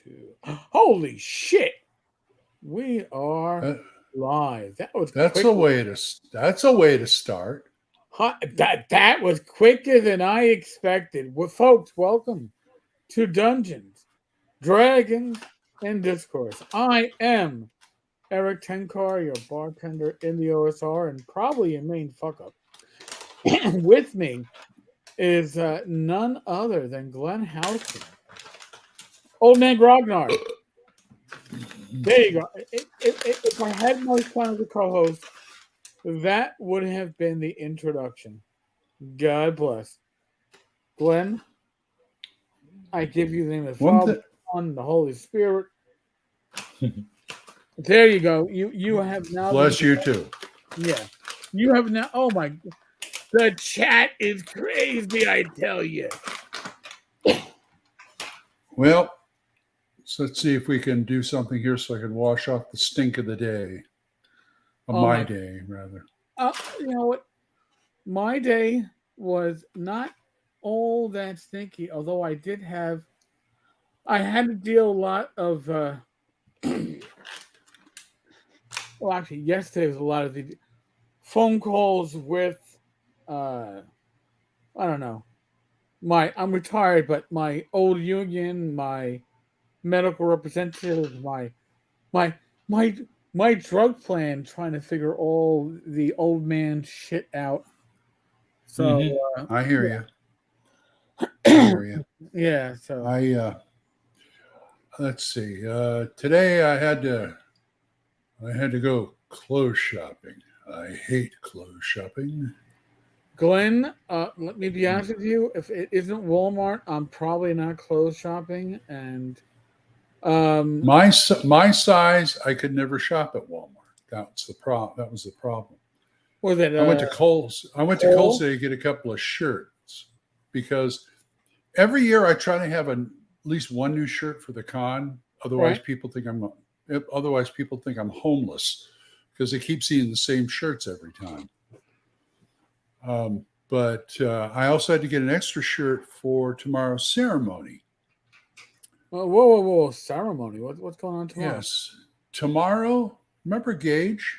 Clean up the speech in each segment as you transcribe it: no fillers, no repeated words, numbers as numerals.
2. Holy shit! We are live. That was that's a way to start. That was quicker than I expected. Well, folks, welcome to Dungeons, Dragons, and Discourse. I am Erik Tenkar, your bartender in the OSR, and probably your main fuck up. With me is none other than Glen Houston. Old Nan Grognard. There you go. If I had my son as a co-host, that would have been the introduction. God bless. Glen, I give you the name of the Father, the Son, the Holy Spirit. There you go. You have now. Bless you too. Yeah. You have now. Oh my. The chat is crazy, I tell you. Well, so let's see if we can do something here so I can wash off the stink of the day. My day, rather. You know what? My day was not all that stinky, although I had to deal a lot of well, actually yesterday was a lot of the phone calls with I don't know. I'm retired, but my old union, my medical representative, my drug plan, trying to figure all the old man shit out. So I hear you. I hear you. Yeah. So let's see. Today I had to go clothes shopping. I hate clothes shopping. Glen, let me be honest with you. If it isn't Walmart, I'm probably not clothes shopping. And my size, I could never shop at Walmart. That's the problem. That was the problem. Was it? I went to Kohl's. I went to Kohl's today to get a couple of shirts because every year I try to have at least one new shirt for the con. Otherwise, people think I'm homeless because they keep seeing the same shirts every time. But I also had to get an extra shirt for tomorrow's ceremony. Whoa! Ceremony? What's going on tomorrow? Yes, tomorrow. Remember Gage,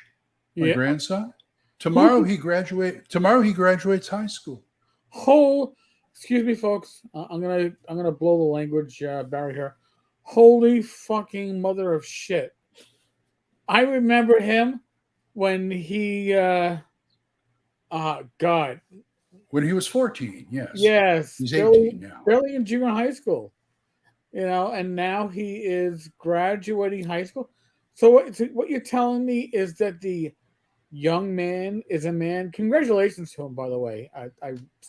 my grandson? Tomorrow he graduates high school. Excuse me, folks. I'm gonna blow the language barrier here. Holy fucking mother of shit! I remember him when he. God. When he was 14, yes. Yes. He's 18 now. Barely in junior high school. And now he is graduating high school. So what you're telling me is that the young man is a man. Congratulations to him, by the way.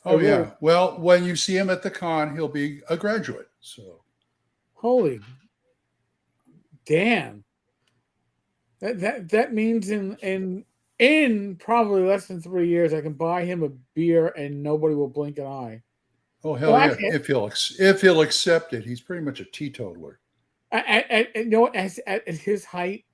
Yeah. Well, when you see him at the con, he'll be a graduate. So. Holy damn. That means in probably less than 3 years, I can buy him a beer and nobody will blink an eye. Oh hell yeah! If he'll accept it, he's pretty much a teetotaler. At his height,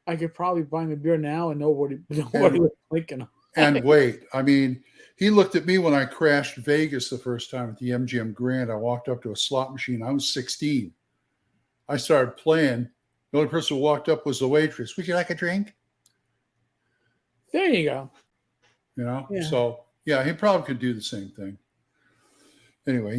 I could probably buy him a beer now and nobody would blink an eye. And wait, I mean, he looked at me when I crashed Vegas the first time at the MGM Grand. I walked up to a slot machine. I was 16. I started playing. The only person who walked up was the waitress. Would you like a drink? There you go. So yeah, he probably could do the same thing. Anyway,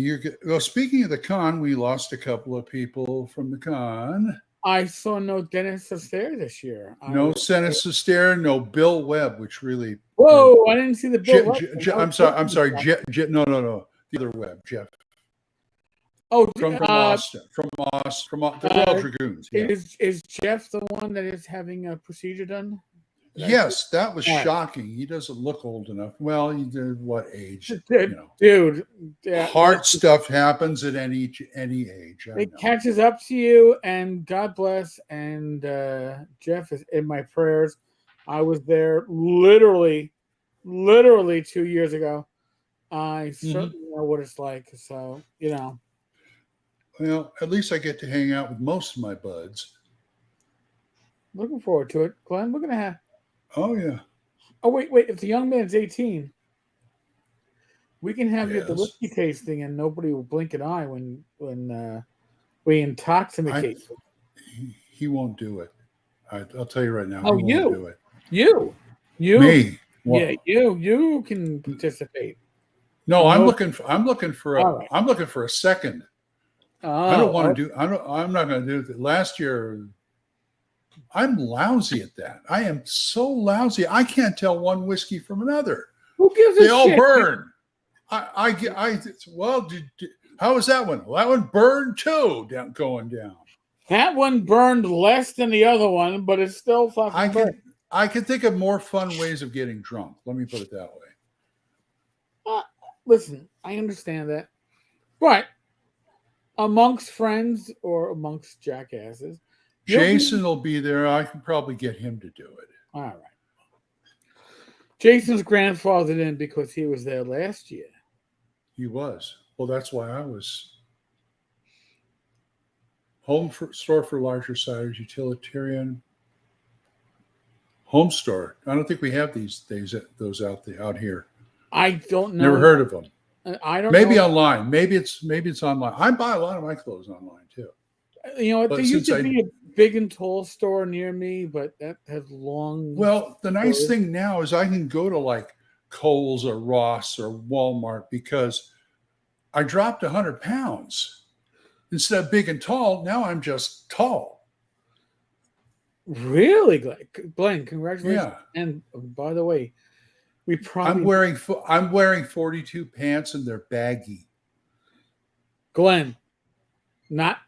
speaking of the con, we lost a couple of people from the con. I saw no Dennis Astaire this year. No Dennis Astaire, no Bill Webb, which really. Whoa! I didn't see the Bill Webb. I'm sorry. No. The other Webb, Jeff. Oh, from Austin, from the Royal Dragoons. Yeah. Is Jeff the one that is having a procedure done? Yes, that was shocking. He doesn't look old enough. Well, what age? Dude. Heart stuff happens at any age. It catches up to you, and God bless. And Jeff is in my prayers. I was there literally 2 years ago. I certainly know what it's like. So, Well, at least I get to hang out with most of my buds. Looking forward to it. Glenn, we're going to have... Oh, yeah. Oh, wait. If the young man's 18, we can have you at the whiskey tasting and nobody will blink an eye when We intoxicate. He won't do it. I'll tell you right now. Oh, he won't do it. You. Me. Yeah, you can participate. No, I'm looking for right. I'm looking for a second. I don't want to do. I'm not going to do it. Last year, I'm lousy at that. I am so lousy. I can't tell one whiskey from another. Who gives a shit? They all burn. Well, how was that one? Well, that one burned too. Going down. That one burned less than the other one, but it's still fucking burned. I can think of more fun ways of getting drunk. Let me put it that way. Listen, I understand that, but amongst friends or amongst jackasses, Jason will be there. I can probably get him to do it. All right. Jason's grandfathered in because he was there last year. He was. Well, that's why I was. Store for larger sizes, utilitarian. Home store. I don't think we have those out here. I don't know. Never heard of them. I don't. Maybe know. Online. Maybe it's online. I buy a lot of my clothes online too. You know what? There used to be a big and tall store near me, but that has long. Well, the nice thing now is I can go to like Kohl's or Ross or Walmart because I dropped 100 pounds. Instead of big and tall, now I'm just tall. Really, Glenn? Congratulations! Yeah. And by the way, I'm wearing 42 pants and they're baggy. Glenn, not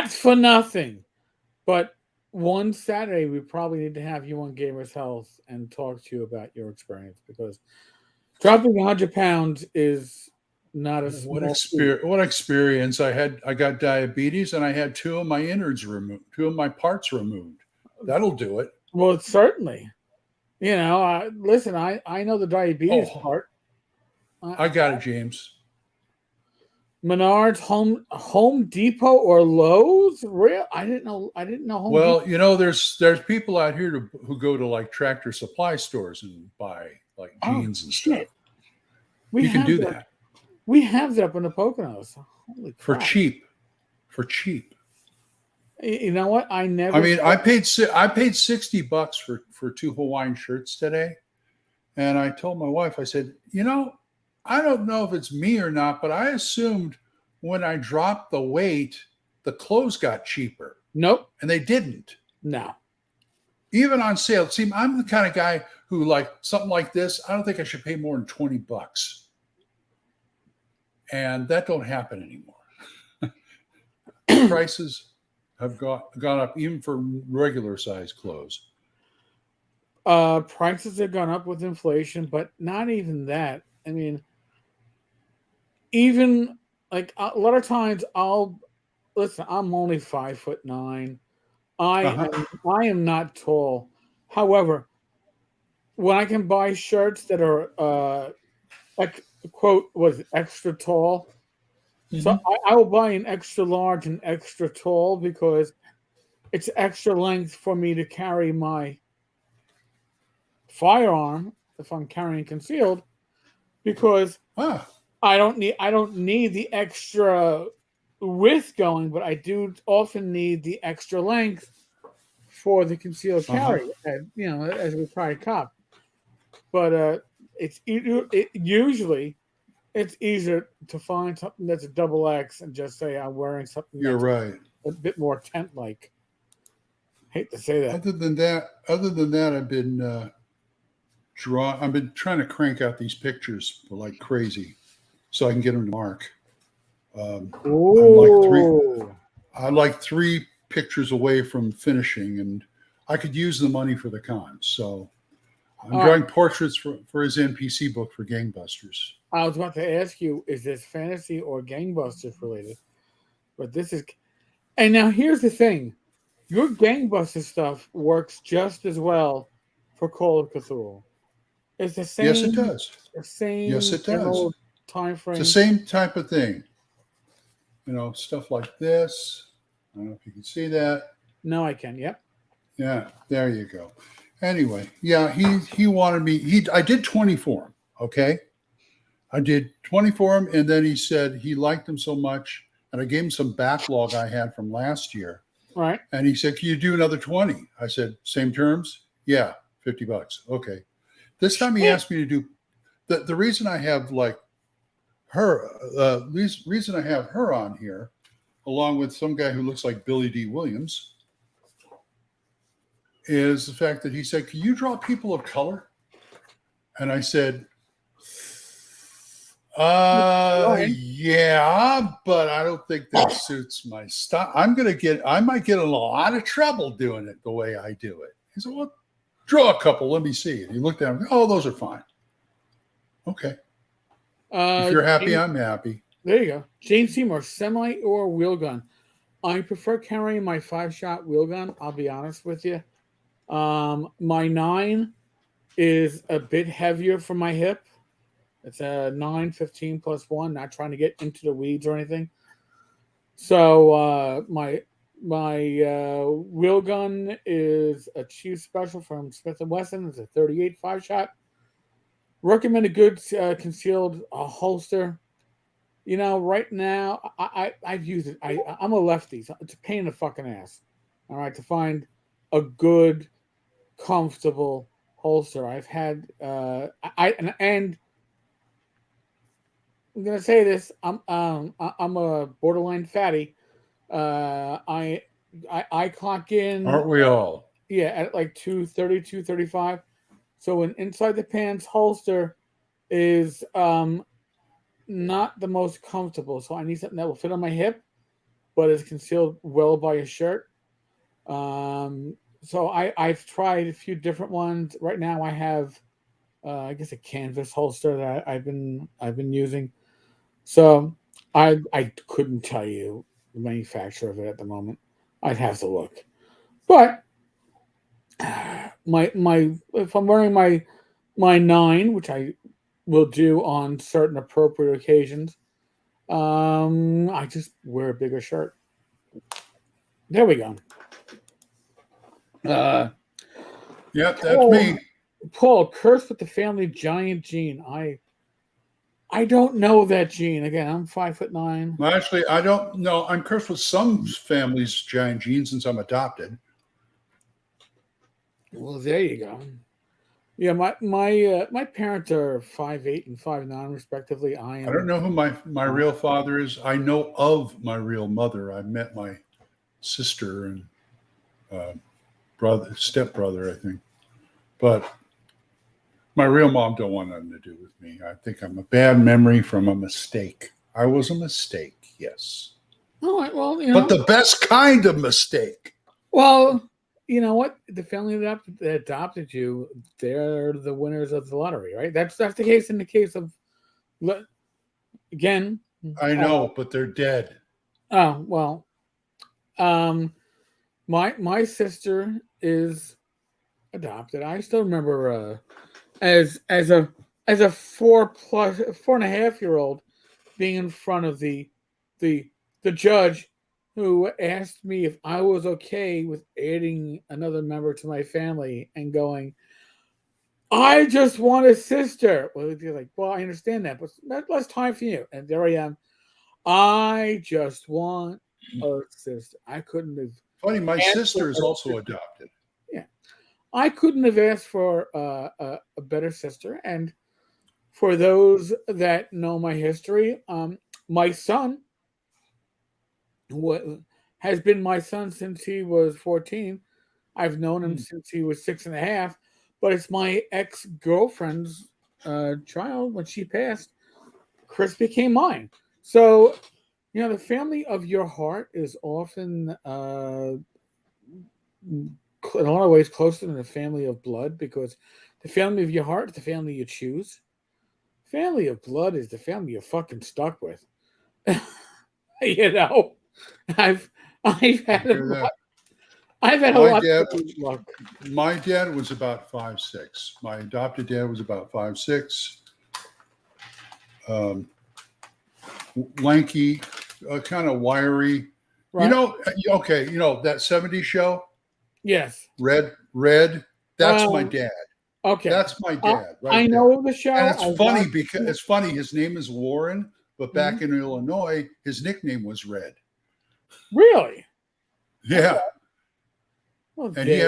for nothing, but one Saturday we probably need to have you on Gamers Health and talk to you about your experience because dropping 100 pounds is not a what experience. I got diabetes and I had 2 of my innards removed, 2 of my parts removed. That'll do it. Well, certainly. You know, listen, I know the diabetes part. I got it, James. Menards, Home Depot, or Lowe's? Real? I didn't know. Home Depot. You know, there's people out here who go to like Tractor Supply stores and buy like jeans and stuff. You can do that. We have that up in the Poconos. Holy crap. For cheap. You know what? I paid $60 for 2 Hawaiian shirts today. And I told my wife, I said, you know, I don't know if it's me or not, but I assumed when I dropped the weight, the clothes got cheaper. Nope. And they didn't. No. Even on sale. See, I'm the kind of guy who like something like this, I don't think I should pay more than $20. And that don't happen anymore. Prices have gone up even for regular size clothes. Prices have gone up with inflation, but not even that. I mean, even like a lot of times I'm only 5'9". I am not tall. However, when I can buy shirts that are quote was extra tall. So I will buy an extra large and extra tall because it's extra length for me to carry my firearm if I'm carrying concealed because I don't need the extra width going, but I do often need the extra length for the concealed carry, as a retired cop. But usually it's easier to find something that's a double X and just say I'm wearing something. You're right. A bit more tent-like. Hate to say that. Other than that, I've been I've been trying to crank out these pictures like crazy, so I can get them to Mark. I'm like 3 pictures away from finishing, and I could use the money for the con. So I'm drawing portraits for his NPC book for Gangbusters. I was about to ask you, is this fantasy or Gangbusters related? But this is... And now here's the thing. Your Gangbusters stuff works just as well for Call of Cthulhu. It's the same... Yes, it does. The same... Yes, it does. Time frame. It's the same type of thing. You know, stuff like this. I don't know if you can see that. No, I can. Yep. Yeah, there you go. Anyway, yeah, he wanted me... I did 20 for him, okay? I did 20 for him, and then he said he liked them so much, and I gave him some backlog I had from last year. Right. And he said, "Can you do another 20?" I said, "Same terms?" "Yeah, $50." Okay. This time he asked me to do the reason I have like her, reason I have her on here, along with some guy who looks like Billy D. Williams, is the fact that he said, "Can you draw people of color?" And I said, yeah, but I don't think that suits my style. I might get in a lot of trouble doing it the way I do it. He said, "Well, draw a couple. Let me see." And he looked at him. "Oh, those are fine." Okay. If you're happy, I'm happy. There you go. James Seymour, semi or wheel gun? I prefer carrying my 5-shot wheel gun. I'll be honest with you. My 9 is a bit heavier for my hip. It's a 915 plus 1. Not trying to get into the weeds or anything. So my wheel gun is a Chief Special from Smith & Wesson. It's a 38 5-shot. Recommend a good concealed holster. You know, right now I've used it. I'm a lefty. So it's a pain in the fucking ass. All right, to find a good, comfortable holster. I've had and I'm gonna say this. I'm a borderline fatty. I clock in. Aren't we all? Yeah, at like 230, 235. So an inside the pants holster is not the most comfortable. So I need something that will fit on my hip, but is concealed well by a shirt. So I've tried a few different ones. Right now I have I guess a canvas holster that I've been using. So I couldn't tell you the manufacturer of it at the moment. I'd have to look. But my if I'm wearing my 9, which I will do on certain appropriate occasions, I just wear a bigger shirt. There we go. Yep, that's me. Paul, cursed with the family giant gene. I don't know that gene. Again, I'm 5'9". Well, actually, I don't know. I'm cursed with some families' giant genes since I'm adopted. Well, there you go. Yeah, my parents are 5'8" and 5'9" respectively. I don't know who my real father is. I know of my real mother. I met my sister and stepbrother, I think. But my real mom don't want nothing to do with me. I think I'm a bad memory from a mistake. I was a mistake, yes. All right, well, you know. But the best kind of mistake. Well, you know what? The family that adopted you, they're the winners of the lottery, right? That's the case in the case of, again. I know, but they're dead. Oh, well. My sister is adopted. I still remember as a 4.5-year-old being in front of the judge who asked me if I was okay with adding another member to my family and going, "I just want a sister." Well, they're like, "Well, I understand that, but less time for you." And there I am. I just want a sister. I couldn't have. Funny, my sister is also adopted. Yeah. I couldn't have asked for a better sister. And for those that know my history, my son has been my son since he was 14. I've known him since he was 6.5, but it's my ex-girlfriend's child. When she passed, Chris became mine. So, you know, the family of your heart is often in a lot of ways closer than the family of blood, because the family of your heart is the family you choose. Family of blood is the family you're fucking stuck with. You know, I've had a lot of luck. My dad was about 5'6". My adopted dad was about 5'6". Lanky, kind of wiry. Right. You know, okay, you know that 70s show? Yes. Red. That's my dad. Okay. That's my dad. Right I know the show. And it's funny because his name is Warren, but back in Illinois, his nickname was Red. Really? Yeah. Well, And he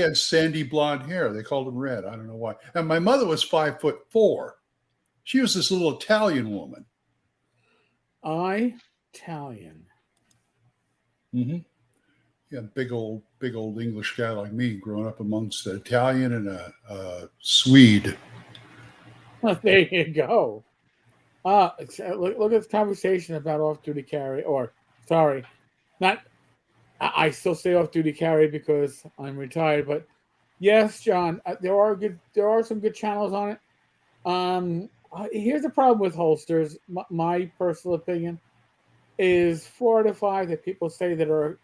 had sandy blonde hair. They called him Red. I don't know why. And my mother was 5'4". She was this little Italian woman. Italian. Mm-hmm. Yeah, big old English guy like me, growing up amongst an Italian and a Swede. Well, there you go. Look at this conversation about off-duty carry, or sorry, not. I still say off-duty carry because I'm retired, but yes, John, there are some good channels on it. Here's the problem with holsters. My personal opinion is 4 out of 5 that people say that are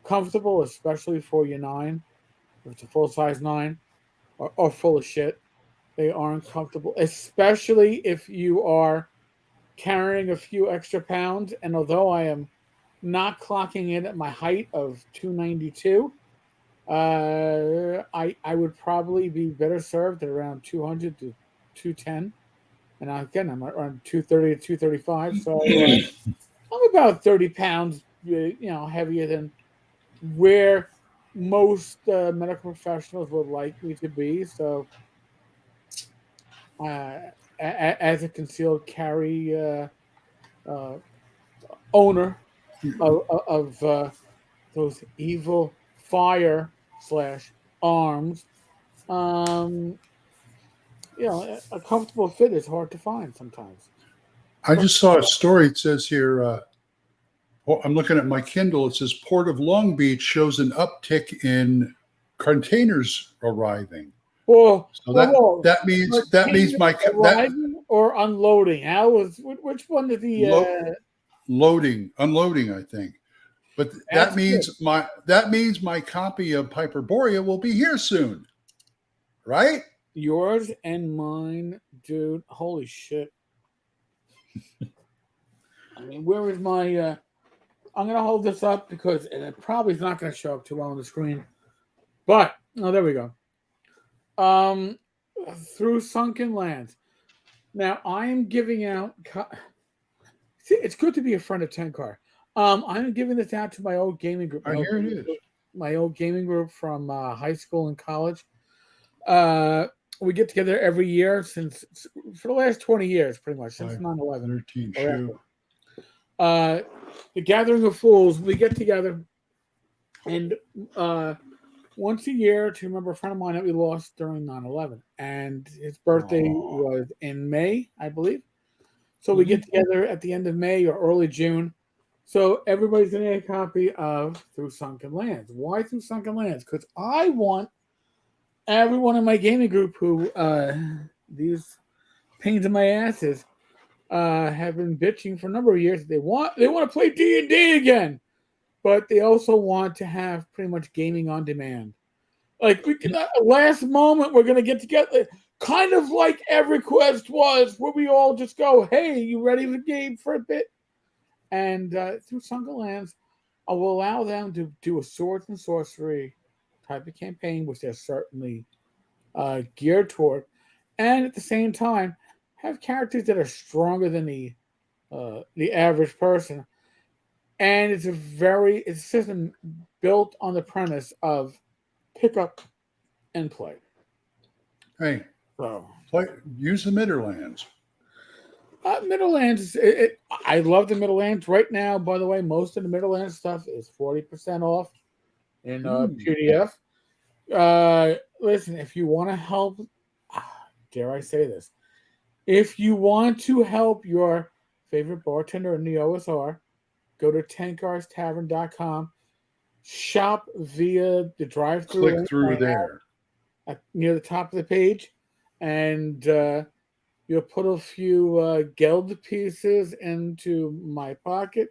comfortable, especially for your 9, if it's a full size 9, or full of shit. They aren't comfortable, especially if you are carrying a few extra pounds. And although I am not clocking in at my height of 292, I would probably be better served at around 200 to 210. And again, I'm around 230 to 235. So I'm about 30 pounds, heavier than where most medical professionals would like me to be. So as a concealed carry owner of those evil fire / arms, a comfortable fit is hard to find sometimes. I just saw a story. It says here, I'm looking at my Kindle. It says Port of Long Beach shows an uptick in containers arriving. Well, so that means my arriving or unloading. Which one is the unloading? I think, but that means my copy of Hyperborea will be here soon, right? Yours and mine, dude. Holy shit! I mean, where is my? I'm gonna hold this up because it probably is not gonna show up too well on the screen. But there we go. Through Sunken Lands. Now I am giving out. See, it's good to be a friend of Tenkar. I'm giving this out to my old gaming group. Here it is. My old gaming group from high school and college. We get together every year for the last 20 years, pretty much since 9/11. 13. The Gathering of Fools. We get together, and once a year to remember a friend of mine that we lost during 9/11, and his birthday was in May, I believe. So we get together at the end of May or early June. So everybody's going to get a copy of Through Sunken Lands. Why Through Sunken Lands? Because I want everyone in my gaming group who these pains in my asses have been bitching for a number of years. They want to play D&D again, but they also want to have pretty much gaming on demand. Like we can, last moment we're going to get together. Kind of like EverQuest was, where we all just go, hey, you ready to game for a bit? And Through Sunken Lands, I will allow them to do a swords and sorcery type of campaign, which they're certainly geared toward. And at the same time, have characters that are stronger than the average person. And it's a system built on the premise of pick up and play. Hey. So, use the Midlands. Midlands, I love the Midlands. Right now, by the way, most of the Midlands stuff is 40% off in PDF. Listen, if you want to help, dare I say this, if you want to help your favorite bartender in the OSR, go to tenkarstavern.com, shop via the drive-thru. Click through there. Near the top of the page. And you'll put a few geld pieces into my pocket,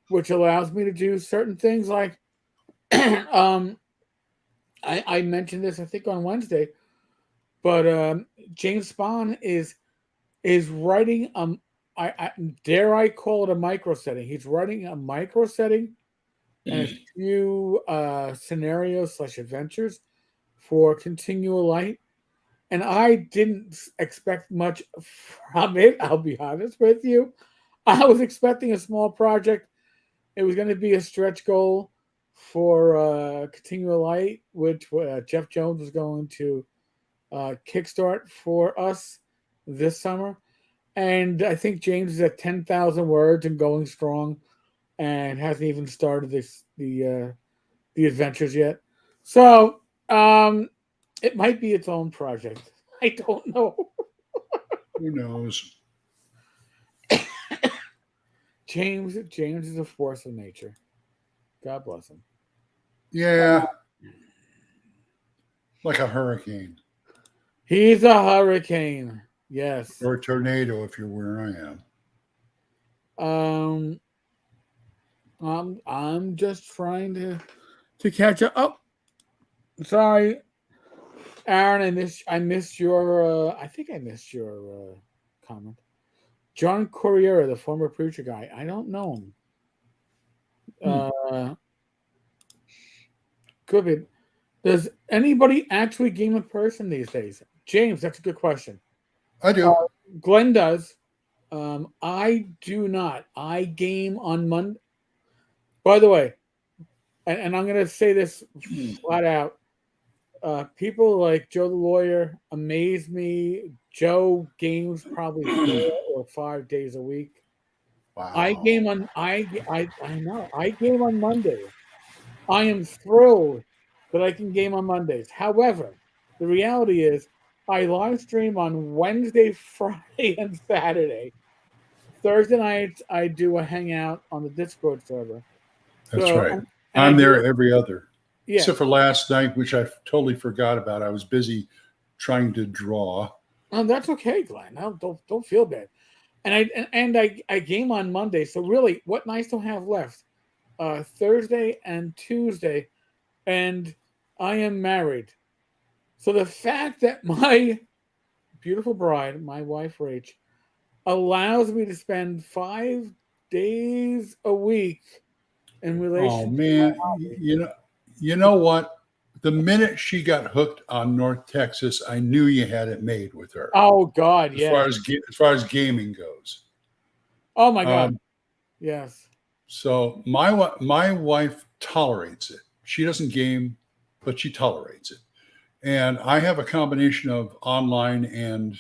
which allows me to do certain things like I mentioned this, I think, on Wednesday, but James Spahn is writing dare I call it a micro setting. He's writing a micro setting and a few scenarios / adventures for Continual Light. and I didn't expect much from it. I'll be honest with you. I was expecting a small project. It was going to be a stretch goal for Continual Light, which Jeff Jones was going to kickstart for us this summer. And I think James is at 10,000 words and going strong, and hasn't even started the adventures yet. So it might be its own project. I don't know. Who knows? James is a force of nature. God bless him. Yeah, like a hurricane He's a hurricane. Yes. or a tornado if you're where I am. I'm just trying to catch up. Oh, sorry, Aaron. I missed your. I think I missed your comment. John Corriera, the former preacher guy. I don't know him. Could be. Does anybody actually game in person these days? James, that's a good question. I do. Glen does. I do not. I game on Monday. By the way, and I'm going to say this flat out. People like Joe the lawyer amaze me. Joe games probably 4 or 5 days a week. Wow. I know I game on Monday. I am thrilled that I can game on Mondays. However, the reality is I live stream on Wednesday, Friday, and Saturday. Thursday nights I do a hangout on the Discord server. That's So, right. and I'm there every other, yeah. except for last night, which I totally forgot about. I was busy trying to draw. Oh, that's okay, Glenn. No, don't feel bad. And I game on Monday. So really, what nights do I have left? Thursday and Tuesday, and I am married. So the fact that my beautiful bride, my wife Rach, allows me to spend 5 days a week in relation Oh man, you know what? The minute she got hooked on North Texas, I knew you had it made with her. Oh God, yeah. As far as gaming goes. Oh my God, yes. So my wife tolerates it. She doesn't game, but she tolerates it. And I have a combination of online and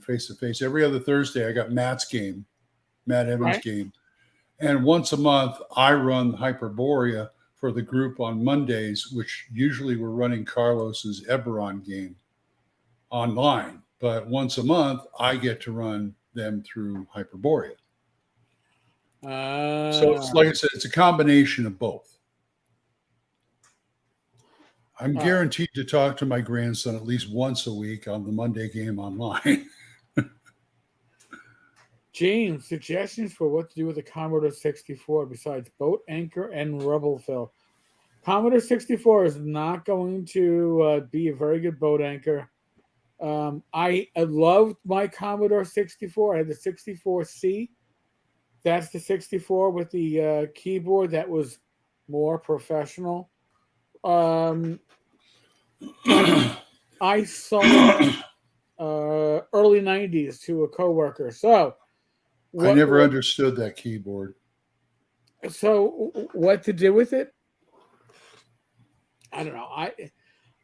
face to face. Every other Thursday, I got Matt Evans' Right. game, and once a month, I run Hyperborea for the group on Mondays, which usually we're running Carlos's Eberron game online. But once a month, I get to run them through Hyperborea. So it's like I said, it's a combination of both. I'm guaranteed to talk to my grandson at least once a week on the Monday game online. James, suggestions for what to do with the Commodore 64 besides boat anchor and rubble fill. Commodore 64 is not going to be a very good boat anchor. I loved my Commodore 64. I had the 64C. That's the 64 with the keyboard that was more professional. I sold early 90s to a coworker. So I never understood that keyboard. So what to do with it? I don't know.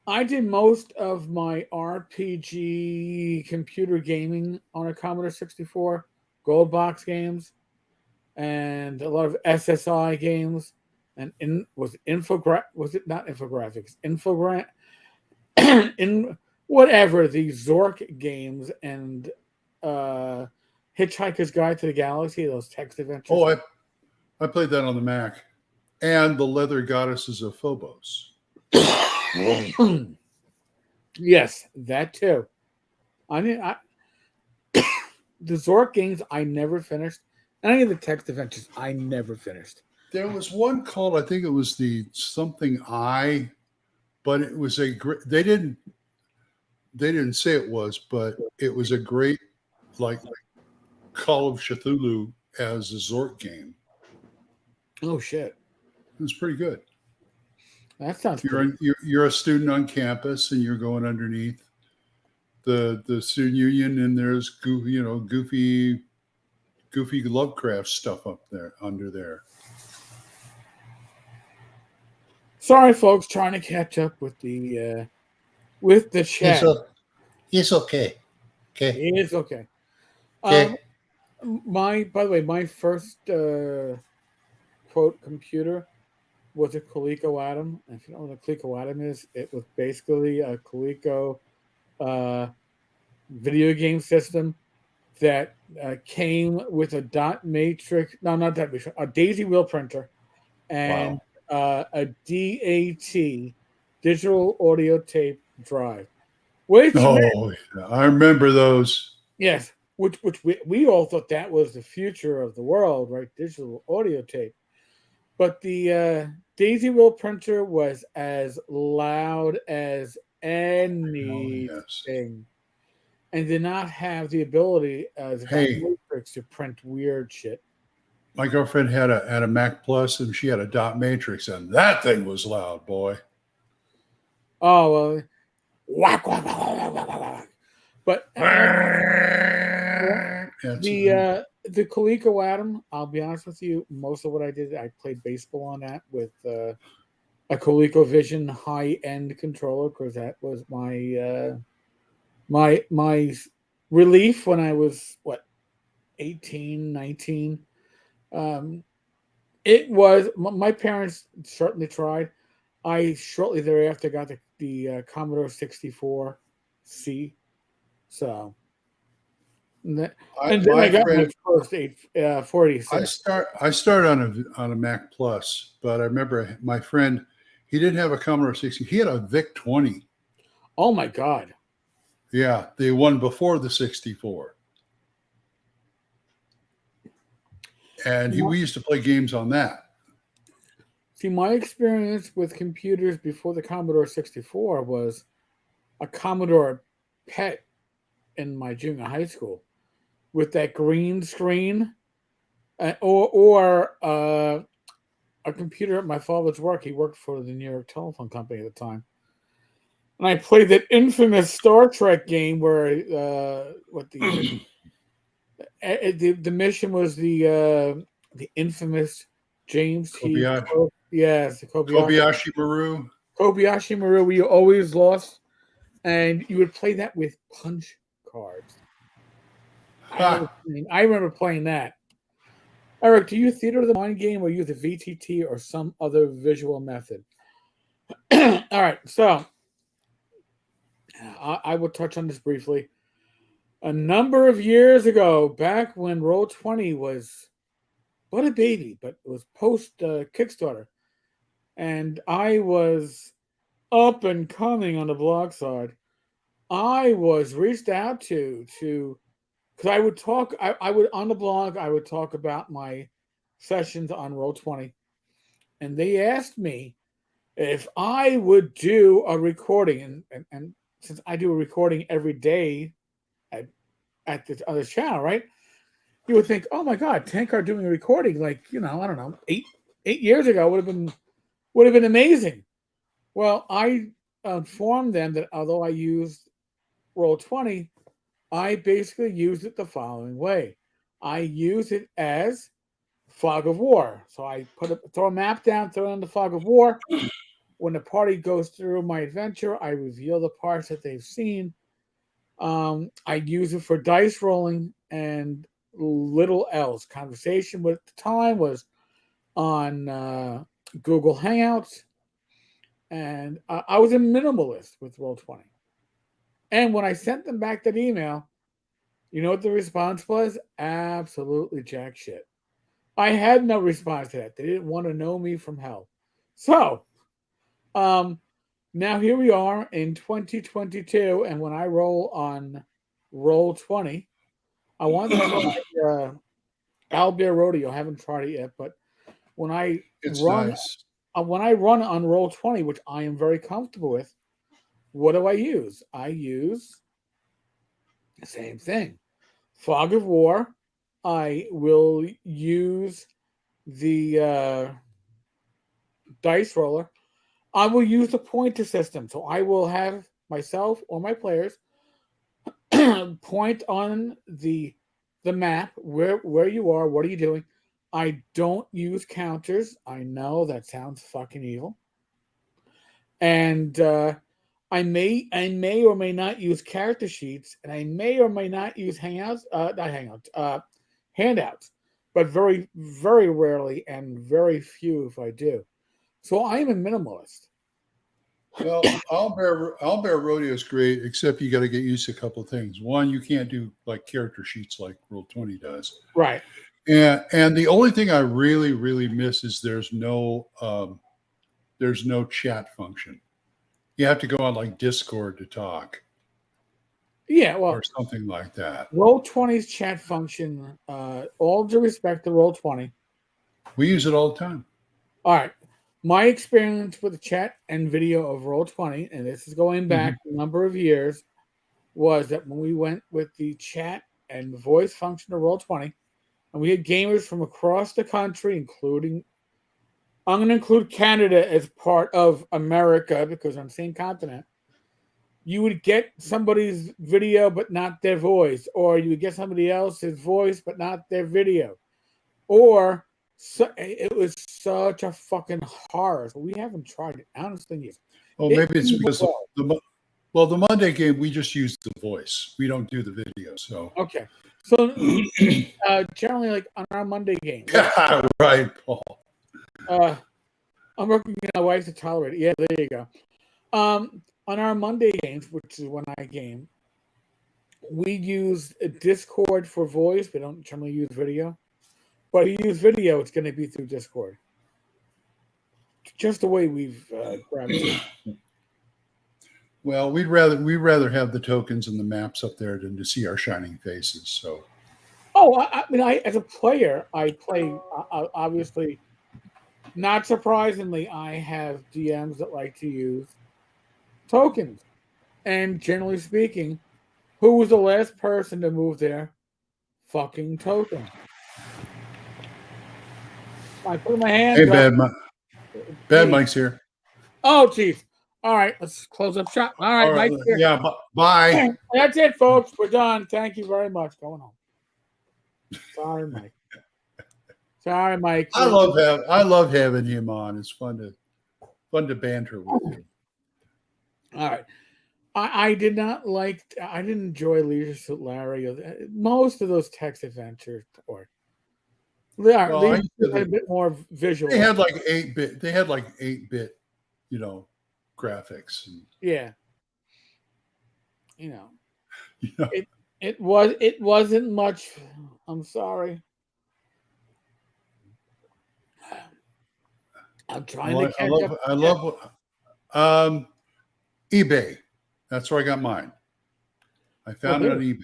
I did most of my RPG computer gaming on a Commodore 64, Gold Box games, and a lot of SSI games, and was it not infographics? In whatever the Zork games and Hitchhiker's Guide to the Galaxy, those text adventures. Oh, I played that on the Mac, and the Leather Goddesses of Phobos. Yes, that too. I mean, the Zork games I never finished. Any of the text adventures I never finished. There was one called, I think it was the something I, but it was a great. They didn't say it was, but it was a great like Call of Cthulhu as a Zork game. Oh shit, it was pretty good. That sounds. You're a student on campus, and you're going underneath the Student Union, and there's goofy Lovecraft stuff up there under there. Sorry, folks, trying to catch up with the chat. It's okay. Okay. It is okay. Okay. By the way, my first quote computer was a Coleco Atom. And if you don't know what a Coleco Atom is, it was basically a Coleco video game system that came with a dot matrix. No, not dot matrix. A daisy wheel printer and a DAT, digital audio tape drive. Which I remember those. Yes, which we all thought that was the future of the world, right? Digital audio tape. But the daisy wheel printer was as loud as anything, and did not have the ability as matrix to print weird shit. My girlfriend had a Mac Plus, and she had a dot matrix, and that thing was loud, boy. Oh well, whack whack whack whack whack whack. But the Coleco Atom, I'll be honest with you, most of what I did, I played baseball on that with a ColecoVision high-end controller, because that was my my relief when I was 18, 19. It was, my parents certainly tried. I shortly thereafter got the Commodore 64C. So, and then I got my first 486. I started on a Mac Plus, but I remember my friend, he didn't have a Commodore 60. He had a VIC 20. Oh my God! Yeah, the one before the 64. And we used to play games on that. See, my experience with computers before the Commodore 64 was a Commodore PET in my junior high school with that green screen, or a computer at my father's work. He worked for the New York Telephone Company at the time. And I played that infamous Star Trek game where the mission was the infamous James T. Yes, the Kobayashi Maru. Kobayashi Maru, where you always lost, and you would play that with punch cards. I remember playing that. Eric, do you theater the mind game or use a VTT or some other visual method? All right, so I will touch on this briefly. A number of years ago, back when Roll20 was but a baby, but it was post Kickstarter, and I was up and coming on the blog side, I was reached out to because I would talk. I would on the blog. I would talk about my sessions on Roll20, and they asked me if I would do a recording, and since I do a recording every day at this other channel, right? You would think, oh my God, Tenkar doing a recording, like, I don't know, eight years ago would have been amazing. Well, I informed them that although I used Roll20, I basically used it the following way. I use it as fog of war. So I throw a map down, throw it in the fog of war. When the party goes through my adventure, I reveal the parts that they've seen. I use it for dice rolling and little else. Conversation at the time was on Google Hangouts, and I was a minimalist with Roll20. And when I sent them back that email, you know what the response was? Absolutely jack shit. I had no response to that. They didn't want to know me from hell. So, now here we are in 2022, and when I roll on Roll20, I want to try Owlbear Rodeo. I haven't tried it yet, but when I run on Roll20, which I am very comfortable with, what do I use? I use the same thing. Fog of War. I will use the dice roller. I will use the pointer system. So I will have myself or my players point on the map where you are. What are you doing? I don't use counters. I know that sounds fucking evil. And I may or may not use character sheets, and I may or may not use handouts, but very, very rarely and very few if I do. So I am a minimalist. Well, Owlbear Rodeo is great, except you got to get used to a couple of things. One, you can't do like character sheets like Roll20 does. Right. And the only thing I really, really miss is there's no chat function. You have to go on like Discord to talk. Yeah, well, or something like that. Roll20's chat function, all due respect to Roll20. We use it all the time. All right. My experience with the chat and video of Roll20, and this is going back a number of years, was that when we went with the chat and voice function of Roll20, and we had gamers from across the country, including, I'm going to include Canada as part of America because on the same continent, you would get somebody's video but not their voice, or you would get somebody else's voice but not their video, or it was such a fucking horror. So we haven't tried it. Honestly, well, maybe it's because the Monday game we just use the voice. We don't do the video. So okay. So generally, like on our Monday game, right, Paul. I'm working with my wife to tolerate it. Yeah, there you go. On our Monday games, which is when I game, we use a Discord for voice. We don't generally use video. But if you use video, it's going to be through Discord. Just the way we've grabbed it. Well, we'd rather have the tokens and the maps up there than to see our shining faces. So, I mean, as a player, I play. Obviously, not surprisingly, I have DMs that like to use tokens. And generally speaking, who was the last person to move their fucking token? I put my hand. Hey, Bad Mike's here. Oh, geez. All right, let's close up shop. All right, Mike's here. Yeah, bye. That's it, folks. We're done. Thank you very much. Going home. Sorry, Mike. Sorry, Mike. I love having him on. It's fun to banter with him. All right. I didn't enjoy Leadership Larry. Most of those text adventures or a bit more visual. They had like 8-bit. They had like 8-bit, graphics. Yeah. It wasn't much. I'm sorry. I'm trying to catch up. I love eBay. That's where I got mine. I found it on eBay.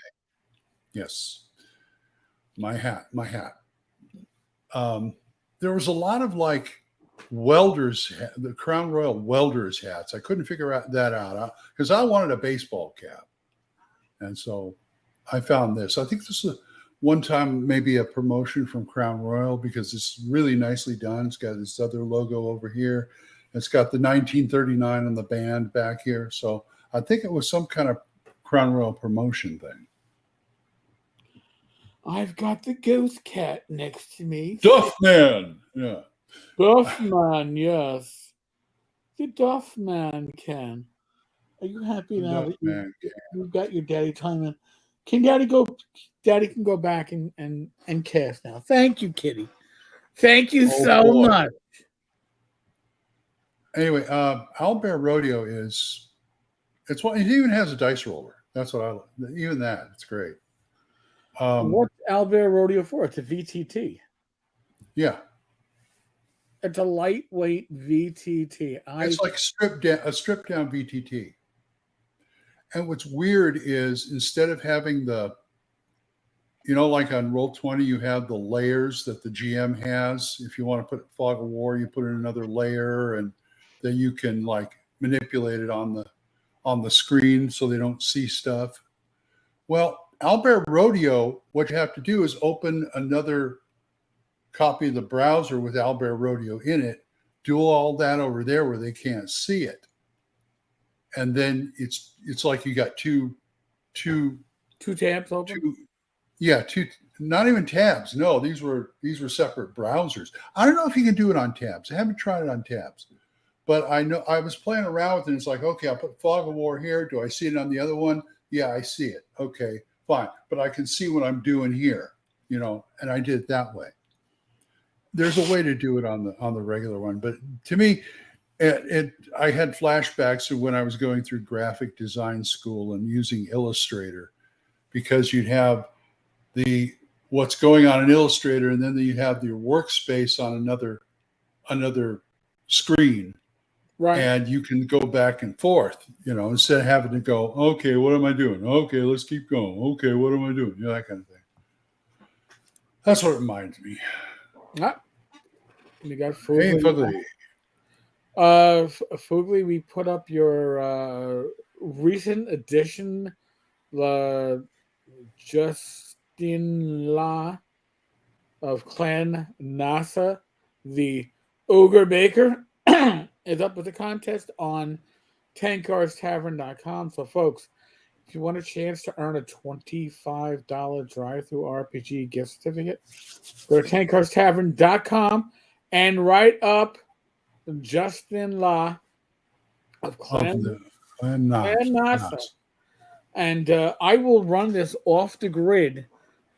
Yes. My hat. There was a lot of like the Crown Royal welders hats. I couldn't figure that out because I wanted a baseball cap. And so I found this. I think this is one time maybe a promotion from Crown Royal because it's really nicely done. It's got this other logo over here. It's got the 1939 on the band back here. So I think it was some kind of Crown Royal promotion thing. I've got the ghost cat next to me. Duffman. Yeah. Duffman, yes. The Duffman can. Are you happy now that you've got your daddy time in? Can daddy go? Daddy can go back and cast now. Thank you, Kitty. Thank you so much. Anyway, Owlbear Rodeo it even has a dice roller. That's what I like. Even that, it's great. What's Owlbear Rodeo for? It's a VTT. Yeah. It's a lightweight VTT. It's like a stripped down VTT. And what's weird is instead of having like on Roll20, you have the layers that the GM has. If you want to put Fog of War, you put in another layer, and then you can like manipulate it on the screen so they don't see stuff. Well, Owlbear Rodeo, what you have to do is open another copy of the browser with Owlbear Rodeo in it, do all that over there where they can't see it. And then it's like you got two 2 tabs open? Two, not even tabs. No, these were separate browsers. I don't know if you can do it on tabs. I haven't tried it on tabs. But I know I was playing around with it. And it's like, okay, I'll put Fog of War here. Do I see it on the other one? Yeah, I see it. Okay, fine. But I can see what I'm doing here, and I did it that way. There's a way to do it on the regular one. But to me, I had flashbacks to when I was going through graphic design school and using Illustrator, because you'd have what's going on in Illustrator, and then you have your workspace on another screen. Right. And you can go back and forth, instead of having to go, okay, what am I doing? Okay, let's keep going. Okay, what am I doing? That kind of thing. That's what it reminds me. You got Foogly. Hey, Foogly. Foogly, we put up your recent edition, the Justin La of Clan NASA, the Ogre Baker. Is up with the contest on tankarstavern.com. So, folks, if you want a chance to earn a $25 drive-through RPG gift certificate, go to tankarstavern.com and write up Justin La of Clan NASA. And I will run this off the grid,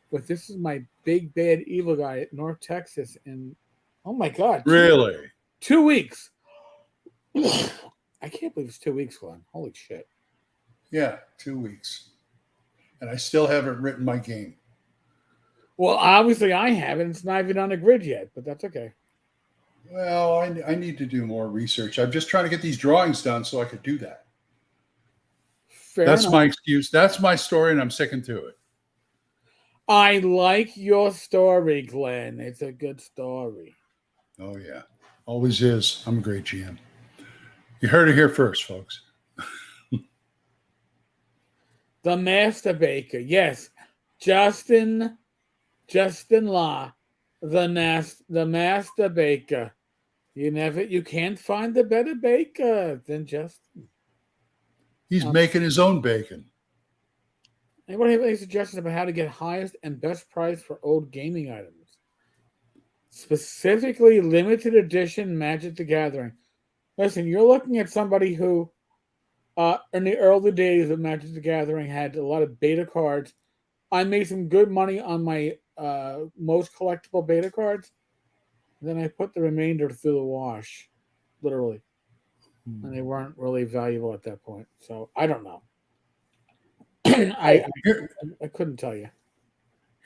but this is my big bad evil guy at North Texas. And oh my God. Really? 2 weeks. I can't believe it's 2 weeks, Glenn. Holy shit. Yeah, 2 weeks. And I still haven't written my game. Well, obviously I haven't. It's not even on the grid yet, but that's okay. Well, I need to do more research. I'm just trying to get these drawings done so I could do that. That's enough. My excuse. That's my story, and I'm sticking to it. I like your story, Glenn. It's a good story. Oh, yeah. Always is. I'm a great GM. You heard it here first, folks. The Master Baker. Yes. Justin La, the Master Baker. You can't find a better baker than Justin. He's making his own bacon. Anybody have any suggestions about how to get highest and best price for old gaming items? Specifically limited edition Magic the Gathering. Listen, you're looking at somebody who, in the early days of Magic the Gathering, had a lot of beta cards. I made some good money on my most collectible beta cards. Then I put the remainder through the wash, literally. And they weren't really valuable at that point. So I don't know. I couldn't tell you.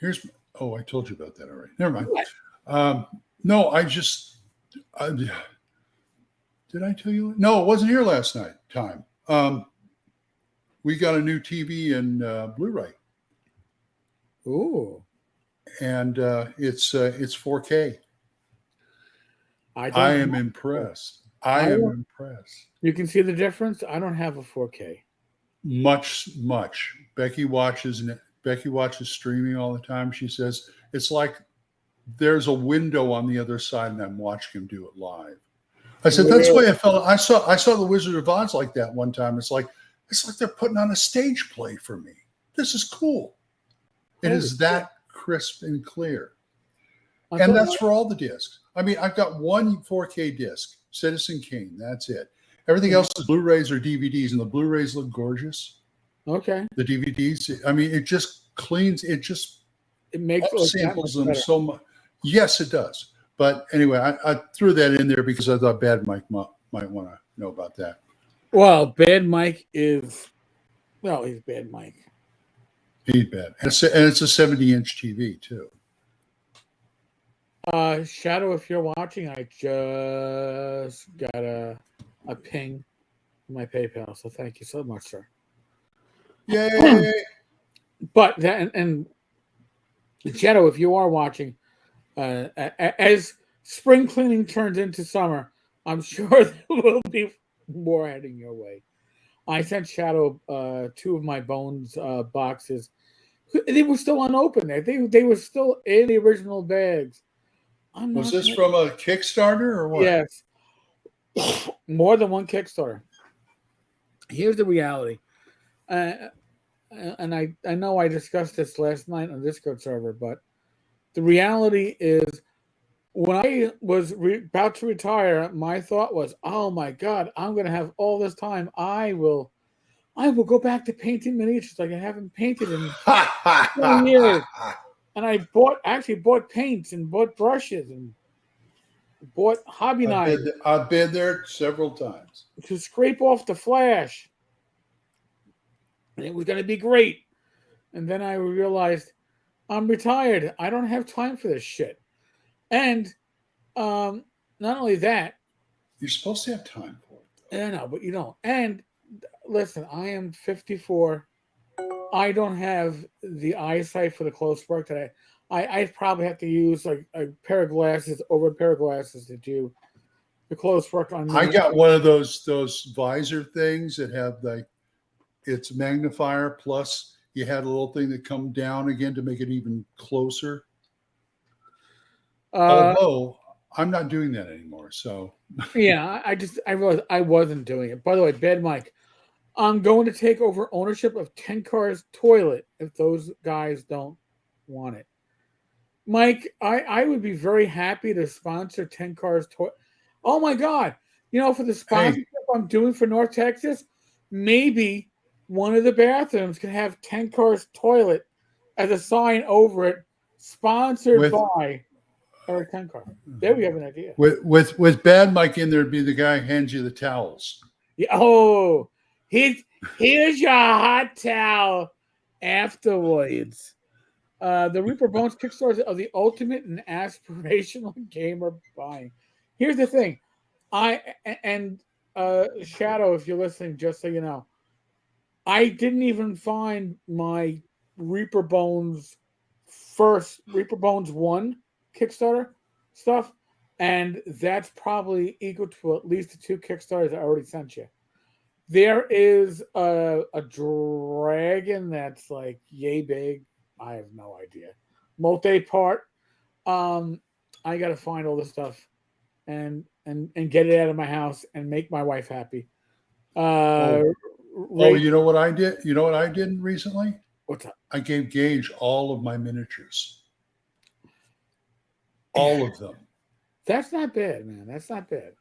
I told you about that already. Never mind. No, did I tell you? No, it wasn't here last time. We got a new TV and Blu-ray. Ooh. And it's 4K. I am impressed. I am impressed. You can see the difference? I don't have a 4K. Much. Becky watches streaming all the time. She says it's like there's a window on the other side and I'm watching him do it live. I said, that's the way I felt. I saw the Wizard of Oz like that one time. It's like they're putting on a stage play for me. This is cool. It is that crisp and clear. And that's for all the discs. I mean, I've got one 4K disc, Citizen Kane. That's it. Everything else is Blu-rays or DVDs, and the Blu-rays look gorgeous. Okay. The DVDs, I mean, it just cleans. It makes samples them so much. Yes, it does. But anyway, I threw that in there because I thought Bad Mike might want to know about that. Well, Bad Mike he's Bad Mike. He's bad. And it's a 70-inch TV, too. Shadow, if you're watching, I just got a ping from my PayPal, so thank you so much, sir. Yay! But and Shadow, if you are watching, as spring cleaning turns into summer, I'm sure there will be more heading your way. I sent Shadow 2 of my Bones boxes. They were still unopened. They were still in the original bags. Was this from a Kickstarter or what? Yes. More than one Kickstarter. Here's the reality. and I know I discussed this last night on the Discord server, but the reality is when I was about to retire, my thought was, "Oh my God, I'm going to have all this time. I will go back to painting miniatures like I haven't painted in 20 years." And I actually bought paints and bought brushes and bought hobby knives I've been there several times. to scrape off the flash. And it was going to be great. And then I realized I'm retired. I don't have time for this shit. And not only that, You're supposed to have time for it. I know, but you don't. And listen, I am 54. I don't have the eyesight for the close work that I probably have to use like a pair of glasses over a pair of glasses to do the close work on me. I got one of those visor things that have like it's magnifier plus you had a little thing that come down again to make it even closer. Although I'm not doing that anymore. So yeah, I realized I wasn't doing it. By the way, Bad Mike, I'm going to take over ownership of Tenkar's toilet if those guys don't want it. Mike, I would be very happy to sponsor Tenkar's toilet. Oh my God. For the sponsorship I'm doing for North Texas, maybe one of the bathrooms can have Tenkar's toilet as a sign over it, sponsored by Erik Tenkar. There we have an idea. With Bad Mike in there, be the guy who hands you the towels. Yeah, oh, here's your hot towel afterwards. The Reaper Bones Kickstarter are the ultimate and aspirational gamer buying. Here's the thing. Shadow, if you're listening, just so you know, I didn't even find my Reaper Bones 1 Kickstarter stuff, and that's probably equal to at least the 2 Kickstarters I already sent you. There is a dragon that's like yay big. I have no idea. Multi-part. I got to find all this stuff and get it out of my house and make my wife happy. You know what I did? You know what I did recently? What's up? I gave Gage all of my miniatures. All of them. That's not bad, man. That's not bad.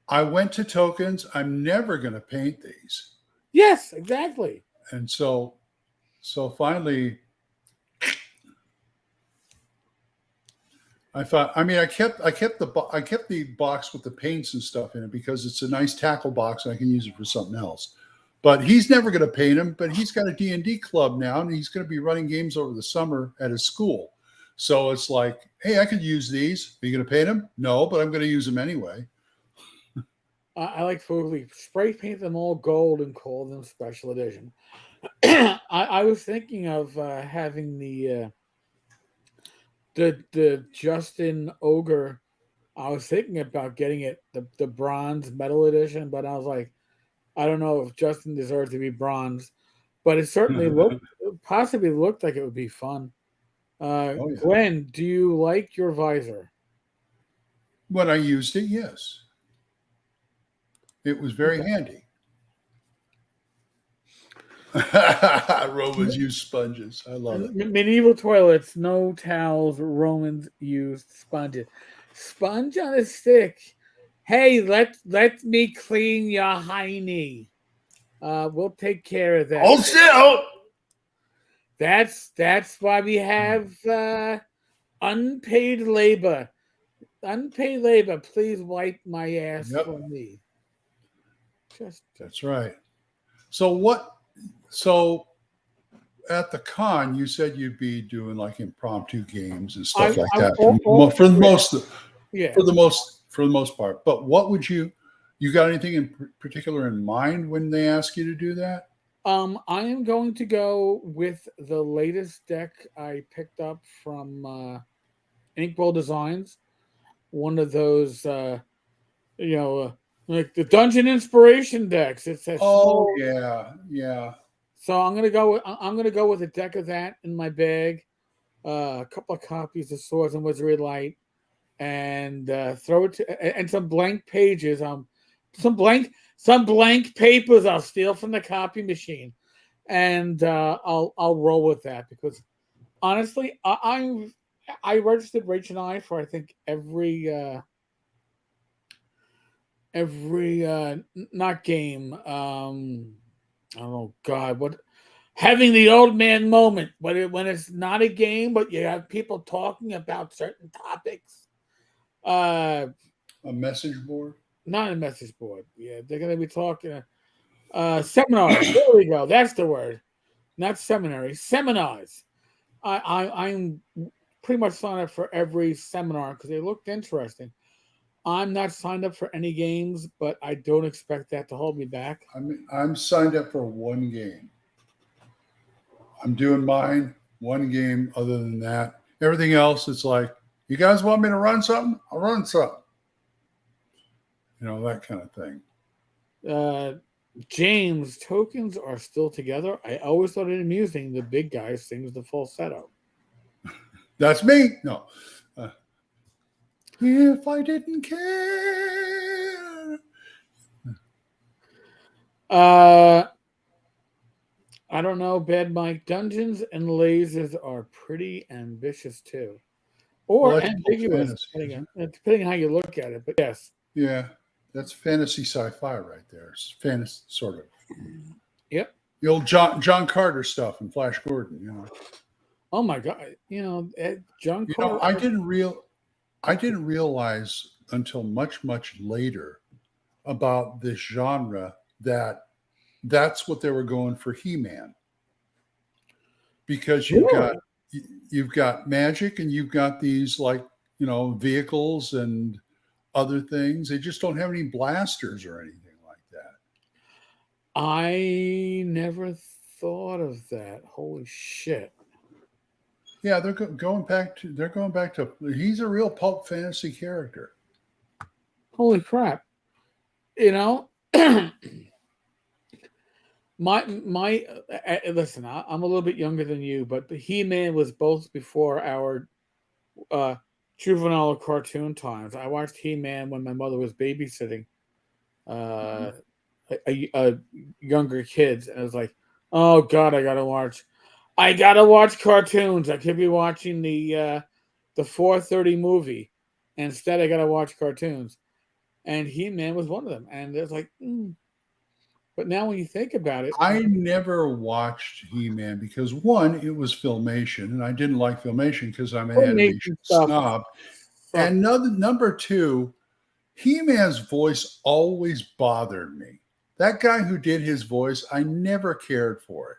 I went to tokens. I'm never going to paint these. Yes, exactly. And so finally, I thought. I mean, I kept the box with the paints and stuff in it because it's a nice tackle box and I can use it for something else. But he's never going to paint them. But he's got a D&D club now, and he's going to be running games over the summer at his school. So it's like, hey, I could use these. Are you going to paint them? No, but I'm going to use them anyway. I like Foogly. Spray paint them all gold and call them special edition. I was thinking of having the Justin Ogre. I was thinking about getting it the bronze metal edition, but I was like, I don't know if Justin deserves to be bronze, but it certainly possibly looked like it would be fun. Glen, do you like your visor? When I used it, yes. It was very handy. Romans use sponges. I love it. Medieval toilets, no towels. Romans used sponges. Sponge on a stick. Hey, let me clean your hiney. We'll take care of that. Hold still. That's why we have unpaid labor. Unpaid labor. Please wipe my ass for me. That's right. So at the con, you said you'd be doing like impromptu games and stuff like that for the most part. But what would you got anything in particular in mind when they ask you to do that? I am going to go with the latest deck I picked up from Inkwell Designs. One of those, like the Dungeon Inspiration decks. It's a yeah. So I'm gonna go with a deck of that in my bag, a couple of copies of Swords and Wizardry Light, and throw it and some blank pages. Some blank papers I'll steal from the copy machine, and I'll roll with that because honestly, I registered Rach and I for I think every not game. Oh God, what having the old man moment when it's not a game, but you have people talking about certain topics. A message board. Not a message board. Yeah, they're going to be talking seminars. There we go. That's the word. Not seminary. Seminars. I'm pretty much signed up for every seminar because they looked interesting. I'm not signed up for any games, but I don't expect that to hold me back. I'm signed up for one game. I'm doing mine, one game. Other than that, everything else, it's like, you guys want me to run something? I'll run something. You know, that kind of thing. James, tokens are still together. I always thought it amusing the big guy sings the falsetto. That's me. No. If I didn't care. I don't know, Bad Mike. Dungeons and lasers are pretty ambitious too. Or Well, ambiguous, depending on how you look at it. But yes. Yeah, that's fantasy sci-fi right there. It's fantasy, sort of. Yep. The old John Carter stuff and Flash Gordon, you know. Oh my God! You know, John Carter. I didn't realize until much later about this genre that's what they were going for He-Man, because you've got magic and you've got these vehicles and other things. They just don't have any blasters or anything like that. I never thought of that. Holy shit! Yeah, they're going back to. He's a real pulp fantasy character. Holy crap! You know, listen. I'm a little bit younger than you, but He-Man was both before our juvenile cartoon times. I watched He-Man when my mother was babysitting a younger kids, and I was like, oh God, I gotta watch cartoons. I could be watching the 4:30 movie. Instead, I gotta watch cartoons. And He-Man was one of them. And it's like, But now when you think about it, I never watched He-Man because one, it was Filmation, and I didn't like Filmation because I'm an animation snob. And number two, He-Man's voice always bothered me. That guy who did his voice, I never cared for it.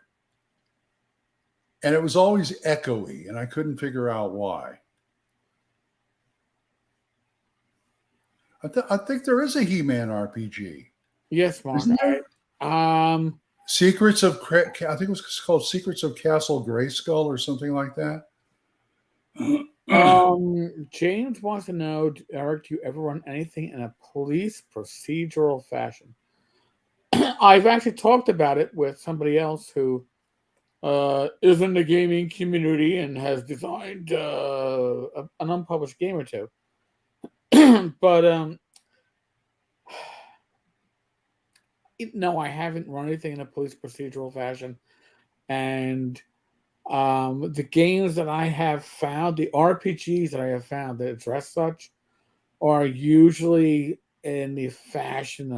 And it was always echoey, and I couldn't figure out why. I think there is a He-Man RPG. Yes, Mark. Secrets of, I think it was called Secrets of Castle Grayskull or something like that. James wants to know, Eric, do you ever run anything in a police procedural fashion? I've actually talked about it with somebody else who is in the gaming community and has designed an unpublished game or two. But no, I haven't run anything in a police procedural fashion. And the games that I have found, the RPGs that I have found that address such, are usually in the fashion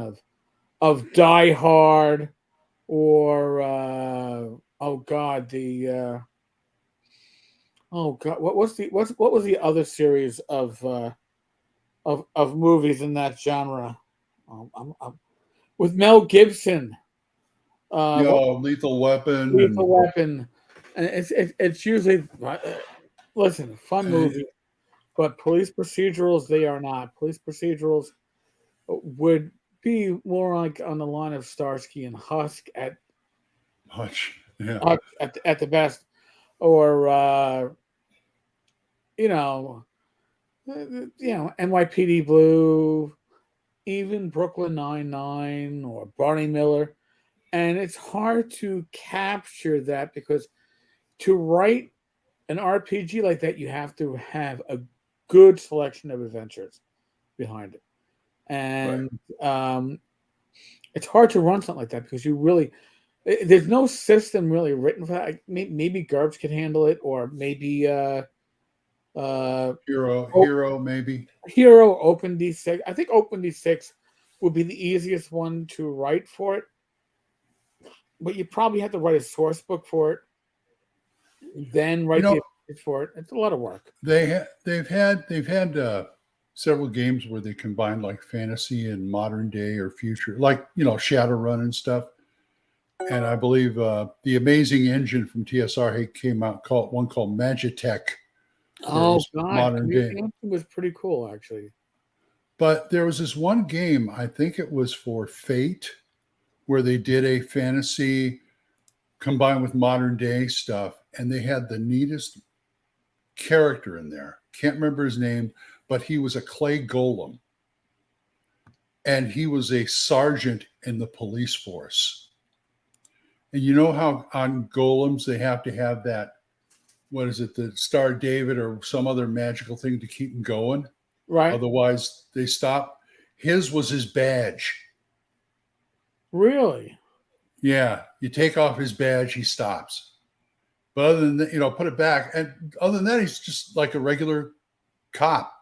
of Die Hard or what was the other series of movies in that genre? With Mel Gibson. Lethal Weapon. Lethal Weapon. And it's usually listen, fun movie, but police procedurals, they are not. Police procedurals would be more like on the line of Starsky and Hutch at the best, or NYPD Blue, even Brooklyn Nine-Nine or Barney Miller. And it's hard to capture that because to write an RPG like that, you have to have a good selection of adventures behind it. And it's hard to run something like that because you really, There's no system really written for that. Maybe GURPS could handle it, or maybe Hero, maybe. Hero OpenD6. I think OpenD6 would be the easiest one to write for it, but you probably have to write a source book for it, then write the for it. It's a lot of work. They've had several games where they combine like fantasy and modern day or future, like Shadowrun and stuff. And I believe the Amazing Engine from TSR came out called Magitech. Oh God, modern day was pretty cool actually. But there was this one game, I think it was for Fate, where they did a fantasy combined with modern day stuff, and they had the neatest character in there. Can't remember his name, but he was a clay golem, and he was a sergeant in the police force. And you know how on golems they have to have that, what is it, the Star of David or some other magical thing to keep them going? Right. Otherwise they stop. His was his badge. Really? Yeah. You take off his badge, he stops. But other than that, put it back. And other than that, he's just like a regular cop,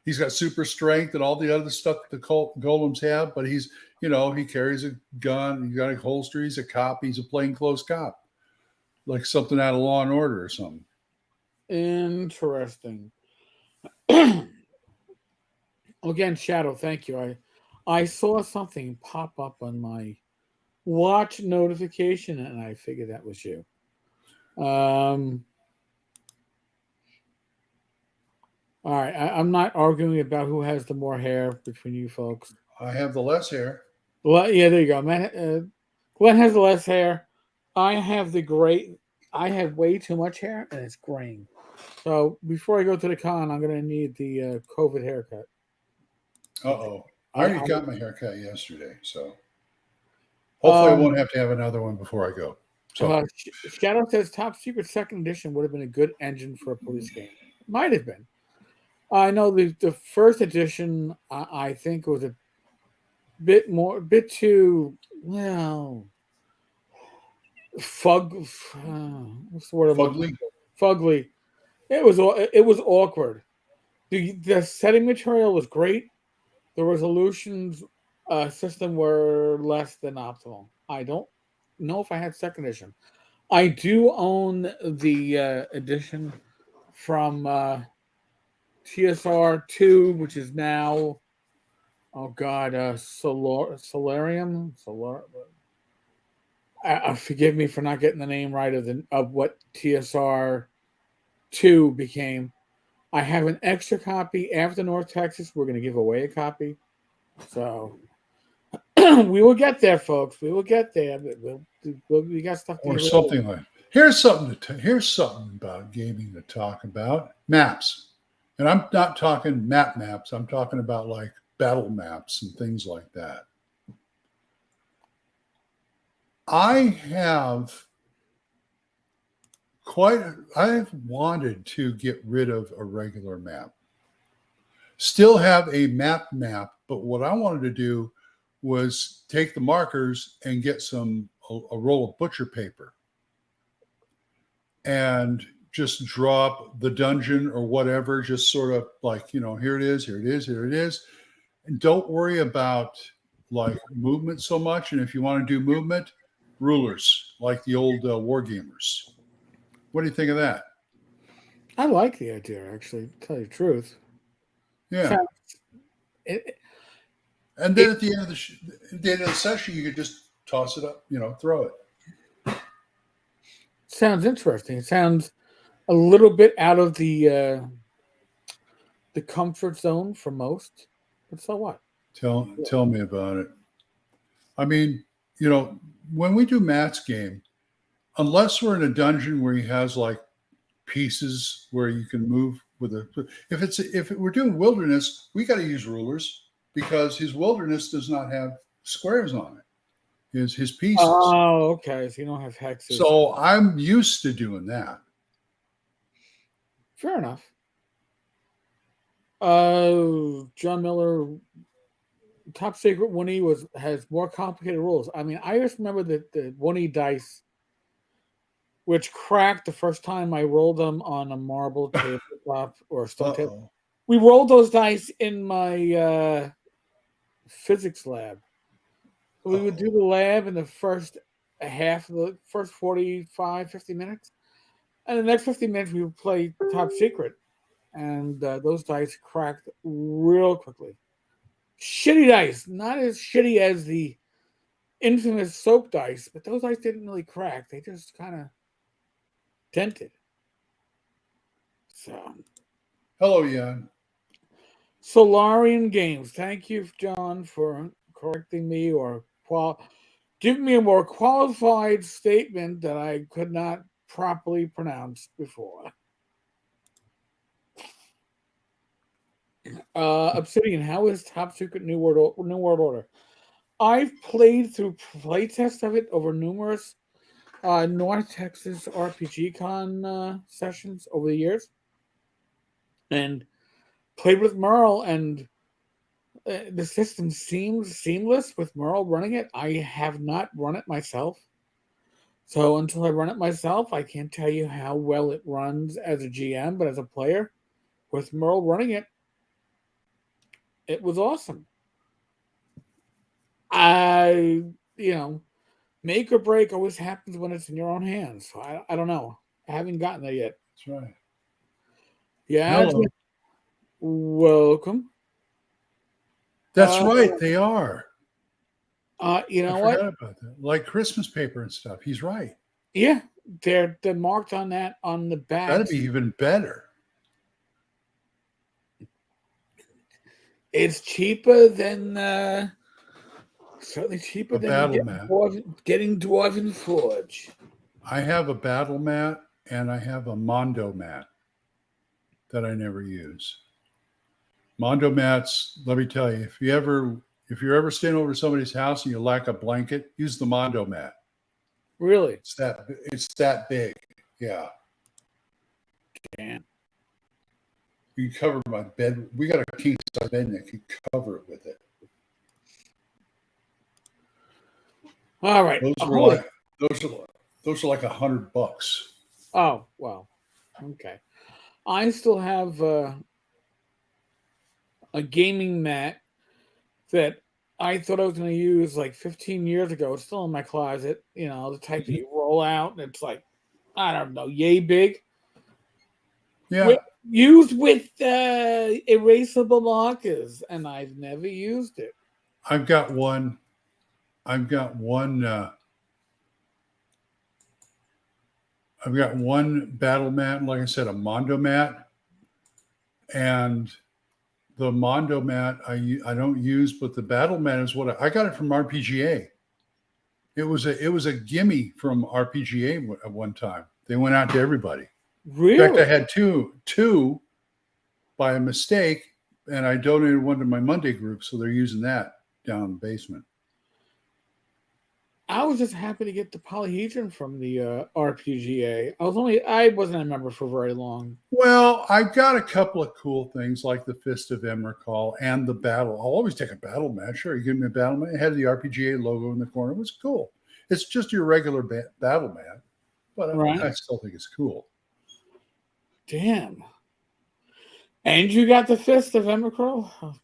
He's got super strength and all the other stuff that the golems have, but he's, he carries a gun, he's got a holster, he's a cop, he's a plainclothes cop. Like something out of Law and Order or something. Interesting. Again, Shadow, thank you. I saw something pop up on my watch notification, and I figured that was you. All right, I'm not arguing about who has the more hair between you folks. I have the less hair. Well, yeah, there you go. Glen has the less hair. I have the gray. I have way too much hair, and it's graying. So before I go to the con, I'm going to need the COVID haircut. Uh-oh. I already got my haircut yesterday, so hopefully I won't have to have another one before I go. So Shadow says Top Secret Second Edition would have been a good engine for a police game. Might have been. I know the first edition, I think, was a bit too, what's the word? Fugly? Fugly. It was awkward. The setting material was great. The resolutions system were less than optimal. I don't know if I had second edition. I do own the edition from TSR 2, which is now, Solarium. Forgive me for not getting the name right of what TSR 2 became. I have an extra copy after North Texas. We're going to give away a copy. So we will get there, folks. We will get there. We got stuff to or something like. Here's something about gaming to talk about. Maps. And I'm not talking maps. I'm talking about like battle maps and things like that. I've wanted to get rid of a regular map. Still have a map, but what I wanted to do was take the markers and get a roll of butcher paper and just drop the dungeon or whatever, just sort of like, here it is. And don't worry about like movement so much. And if you want to do movement, rulers, like the old war gamers. What do you think of that? I like the idea, actually, to tell you the truth. Yeah. And then at the end of the session, you could just toss it up, throw it. Sounds interesting. It sounds a little bit out of the comfort zone for most, but so what? Tell me about it. I mean, when we do Matt's game, unless we're in a dungeon where he has like pieces where you can move with if we're doing wilderness, we got to use rulers because his wilderness does not have squares on it. His pieces. Oh, okay. So you don't have hexes. So I'm used to doing that. Fair enough. John Miller Top Secret 1E has more complicated rules. I mean, I just remember the 1E dice, which cracked the first time I rolled them on a marble tabletop or a stone table. Uh-oh. We rolled those dice in my physics lab. So we would do the lab in the first half of the first 45, 50 minutes. And the next 50 minutes, we would play Top Secret. And those dice cracked real quickly. Shitty dice. Not as shitty as the infamous soap dice, but those dice didn't really crack. They just kind of dented. So, Hello, Jan. Solarian Games. Thank you, John, for correcting me or giving me a more qualified statement that I could not properly pronounce before. Obsidian, how is Top Secret New World Order? I've played through playtests of it over numerous North Texas RPG Con sessions over the years, and played with Merle, and the system seems seamless with Merle running it. I have not run it myself, so until I run it myself, I can't tell you how well it runs as a GM, but as a player, with Merle running it, it was awesome. Make or break always happens when it's in your own hands. So I don't know. I haven't gotten there yet. That's right. Yeah. Hello. Welcome. That's right. They are. You know I what? forgot about that. Like Christmas paper and stuff. He's right. Yeah, they're marked on that on the back. That'd be even better. It's cheaper than certainly cheaper A than battle mat. getting Dwarven Forge. I have a battle mat and I have a Mondo mat that I never use. Mondo mats, let me tell you, if you're ever staying over somebody's house and you lack a blanket, use the Mondo mat. Really? It's that big. Yeah. Damn. You can cover my bed. We got a king size bed and you can cover it with it. All right. Those are like $100. Oh, well. Okay. I still have a gaming mat that I thought I was going to use like 15 years ago. It's still in my closet. You know, the type that you roll out and it's like, I don't know, yay big. Yeah. Used with erasable markers, and I've never used it. I've got one battle mat, like I said, a Mondo mat. And the Mondo mat I don't use, but the battle mat is what I got it from RPGA. It was a gimme from RPGA at one time. They went out to everybody. Really? In fact, I had two by a mistake, and I donated one to my Monday group, so they're using that down in the basement. I was just happy to get the polyhedron from the RPGA. I wasn't a member for very long. Well, I've got a couple of cool things like the Fist of Emrakul and the battle. I'll always take a battle mat. Sure, you give me a battle mat. It had the RPGA logo in the corner. It was cool. It's just your regular battle mat, but Right. I still think it's cool. Damn. And you got the Fist of Emrakul? Oh,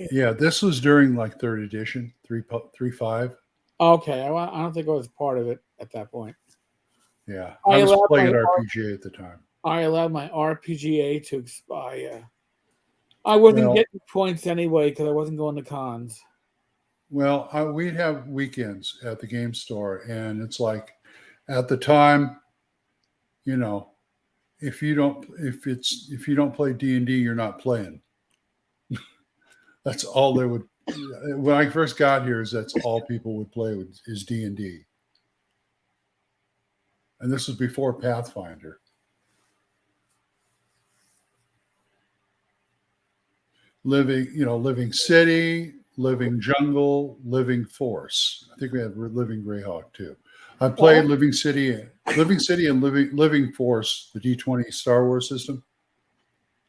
yeah, this was during like 3rd edition, 3.5. Okay, I don't think I was part of it at that point. Yeah, I was playing at RPGA at the time. I allowed my RPGA to expire. I wasn't getting points anyway because I wasn't going to cons. Well, we'd have weekends at the game store, and it's like, at the time, you know, if you don't play D&D, you're not playing. That's all they would. When I first got here, that's all people would play is D&D, and this was before Pathfinder. Living City, Living Jungle, Living Force. I think we had Living Greyhawk too. I played Living City, and Living Force, the D20 Star Wars system.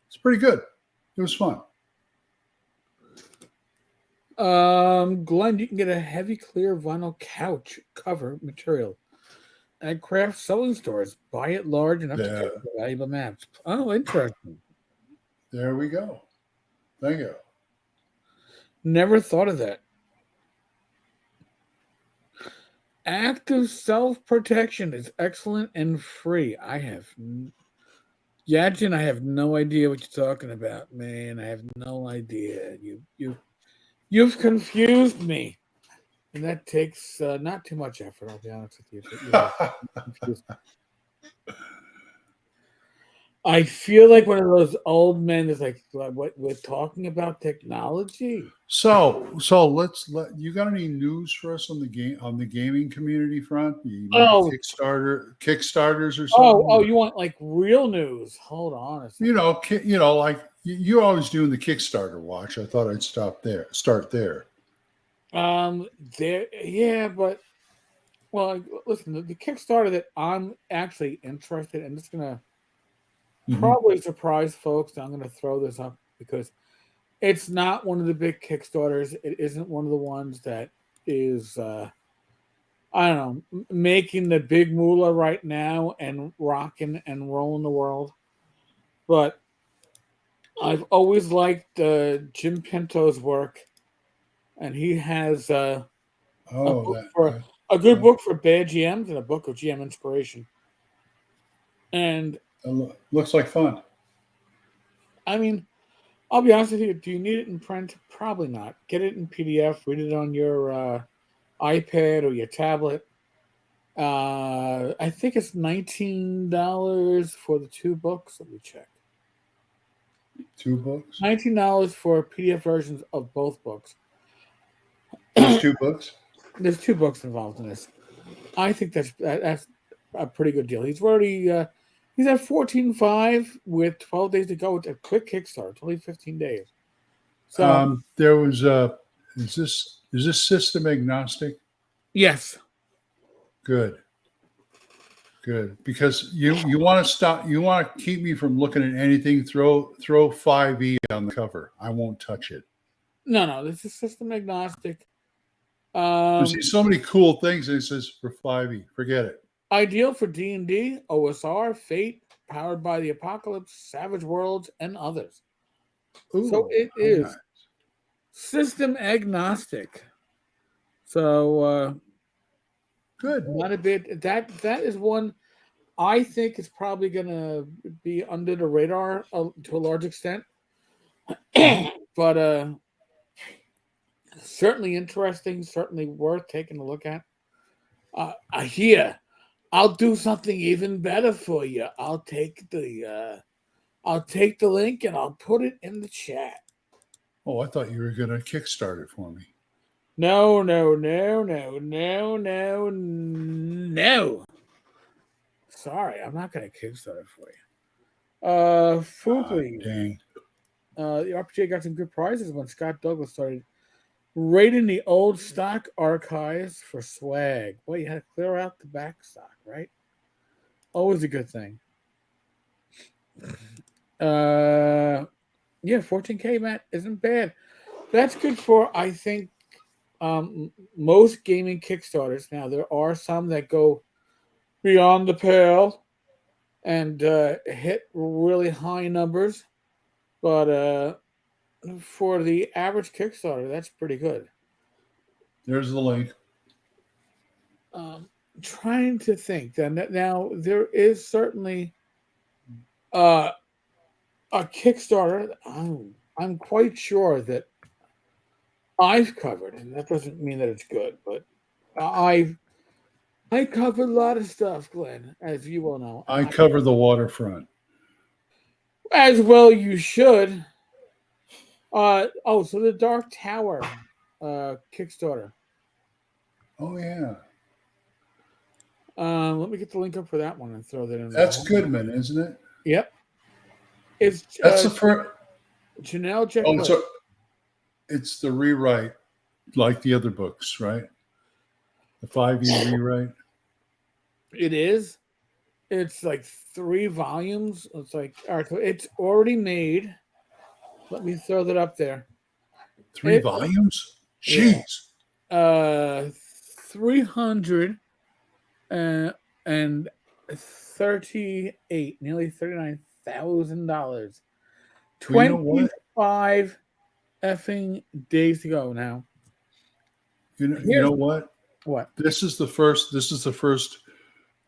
It's pretty good. It was fun. Glen, you can get a heavy clear vinyl couch cover material at craft sewing stores. Buy it large enough to carry valuable maps. Oh, interesting. There we go. Thank you. Never thought of that. Active self-protection is excellent and free. Yajin, I have no idea what you're talking about, man. I have no idea. You've confused me, and that takes not too much effort. I'll be honest with you. But you have confused me. I feel like one of those old men that's like, what we're talking about technology. So you got any news for us on the gaming community front? You Oh. Kickstarters or something? Oh, you want like real news? Hold on a second. Like you're always doing the Kickstarter watch. I thought I'd start there. But well, listen, the Kickstarter that I'm actually interested in, it's gonna probably surprise folks. I'm gonna throw this up because it's not one of the big Kickstarters. It isn't one of the ones that is I don't know, making the big moolah right now and rocking and rolling the world. But I've always liked Jim Pinto's work, and he has a good book for bad GMs and a book of GM inspiration. And looks like fun. I mean, I'll be honest with you. Do you need it in print? Probably not. Get it in PDF. Read it on your iPad or your tablet. I think it's $19 for the 2 books. Let me check. 2 books? $19 for PDF versions of both books. There's 2 books? There's 2 books involved in this. I think that's a pretty good deal. He's already he's at 14.5 with 12 days to go. It's a quick Kickstarter. It's only 15 days. So there was is this system agnostic? Yes. Good. Because you want to keep me from looking at anything. Throw 5e on the cover. I won't touch it. No, this is system agnostic. I see so many cool things, and it says for 5e. Forget it. Ideal for D&D, OSR, Fate, Powered by the Apocalypse, Savage Worlds, and others. Ooh, so it is nice. System agnostic. So good. Not a bit. That is one I think is probably going to be under the radar to a large extent, but certainly interesting. Certainly worth taking a look at. Here, I'll do something even better for you. I'll take the link and I'll put it in the chat. Oh, I thought you were going to kickstart it for me. No. Sorry, I'm not going to kickstart it for you. Foodly. Dang. The RPG got some good prizes when Scott Douglas started raiding the old stock archives for swag. Well, you had to clear out the back stock, right? Always a good thing. Yeah, 14K, Matt, isn't bad. That's good for, I think, most gaming Kickstarters. Now, there are some that go beyond the pale and hit really high numbers. But for the average Kickstarter, that's pretty good. There's the link. Trying to think. Now, there is certainly a Kickstarter I'm quite sure that I've covered, and that doesn't mean that it's good, but I covered a lot of stuff, Glenn, as you well know. I cover the waterfront. As well you should. So the Dark Tower Kickstarter. Oh, yeah. Let me get the link up for that one and throw that in. That's Goodman, isn't it? Yep. That's the first. Janelle Jack. Oh, so it's the rewrite, like the other books, right? The 5e rewrite. It is. It's like 3 volumes. It's like, all right, so it's already made. Let me throw that up there. 3 volumes? Yeah. Jeez. 338, nearly $39,000. Well, you know what? 25 effing days to go now. You know what? What? This is the first.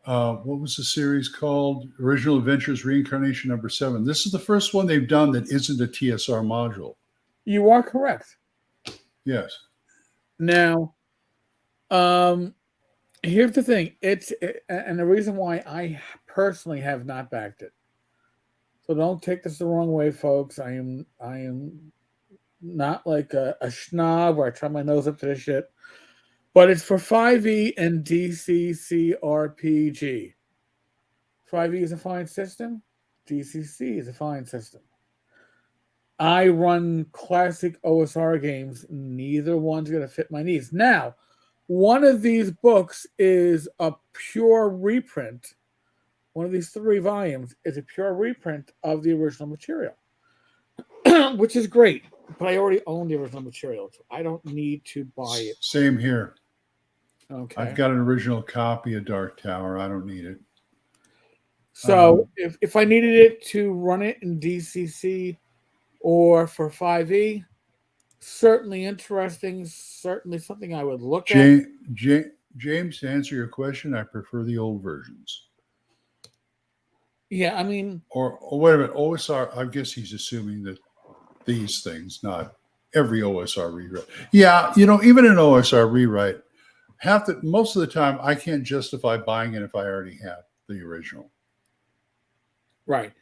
What was the series called? Original Adventures Reincarnation number 7. This is the first one they've done that isn't a TSR module. You are correct. Yes. Now, here's the thing. And the reason why I personally have not backed it. So don't take this the wrong way, folks. I am not like a schnob where I turn my nose up to this shit. But it's for 5e and DCC RPG. 5e is a fine system. DCC is a fine system. I run classic OSR games. Neither one's going to fit my needs. Now, one of these books is a pure reprint. One of these 3 volumes is a pure reprint of the original material, which is great. But I already own the original material, so I don't need to buy it. Same here. Okay. I've got an original copy of Dark Tower. I don't need it. So if I needed it to run it in DCC or for 5e, certainly interesting. Certainly something I would look at. James, to answer your question, I prefer the old versions. Yeah, I mean, or wait a minute, OSR. I guess he's assuming that these things, not every OSR rewrite. Yeah, even an OSR rewrite, most of the time I can't justify buying it if I already have the original. Right.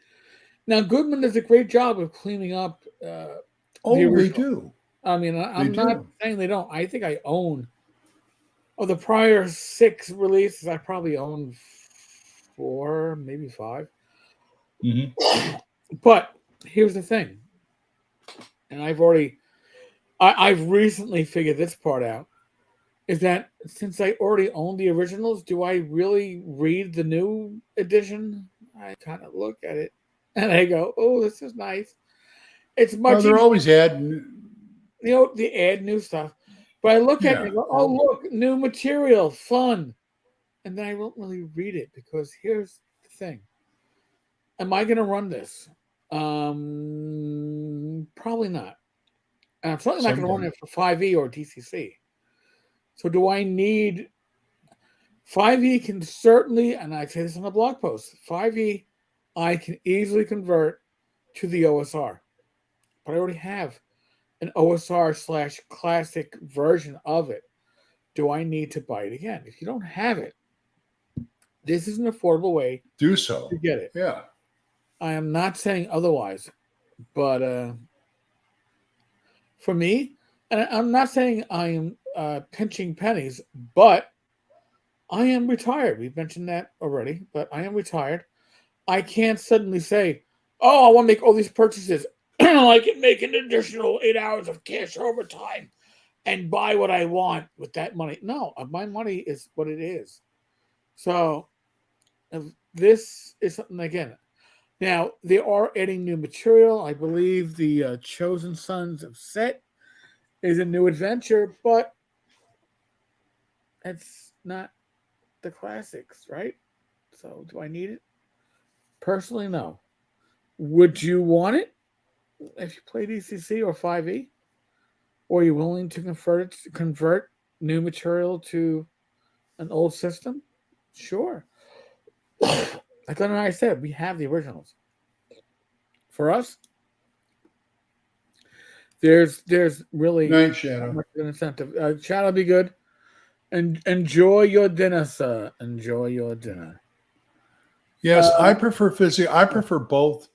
Now, Goodman does a great job of cleaning up. They do. I mean, I'm not saying they don't. I think I own. Of the prior 6 releases, I probably own 4, maybe 5. Mm-hmm. But here's the thing, and I've recently figured this part out, is that since I already own the originals, do I really read the new edition? I kind of look at it and I go, "Oh, this is nice." It's much. They're always adding. They add new stuff, but I look at it and I go, "Oh, look, new material, fun," and then I won't really read it because here's the thing: am I going to run this? Probably not. And I'm certainly not going to run it for 5e or DCC. So do I need 5e? Can certainly, and I say this on the blog post, 5e I can easily convert to the OSR, but I already have an OSR/classic version of it. Do I need to buy it again? If you don't have it, this is an affordable way to get it. Yeah. I am not saying otherwise, but for me, and I'm not saying I am pinching pennies, but I am retired. We've mentioned that already, but I am retired. I can't suddenly say, "Oh, I want to make all these purchases. I can make an additional 8 hours of cash overtime and buy what I want with that money." No, my money is what it is. So this is something, again. Now, they are adding new material. I believe the Chosen Sons of Set is a new adventure, but it's not the classics, right? So do I need it? Personally, no. Would you want it if you play DCC or 5e? Or are you willing to convert new material to an old system? Sure. Like Glen and I said, we have the originals. For us, there's really Night, Shadow. much of an incentive. Shadow, be good. And enjoy your dinner, sir. Enjoy your dinner. Yes, I prefer physical. I prefer both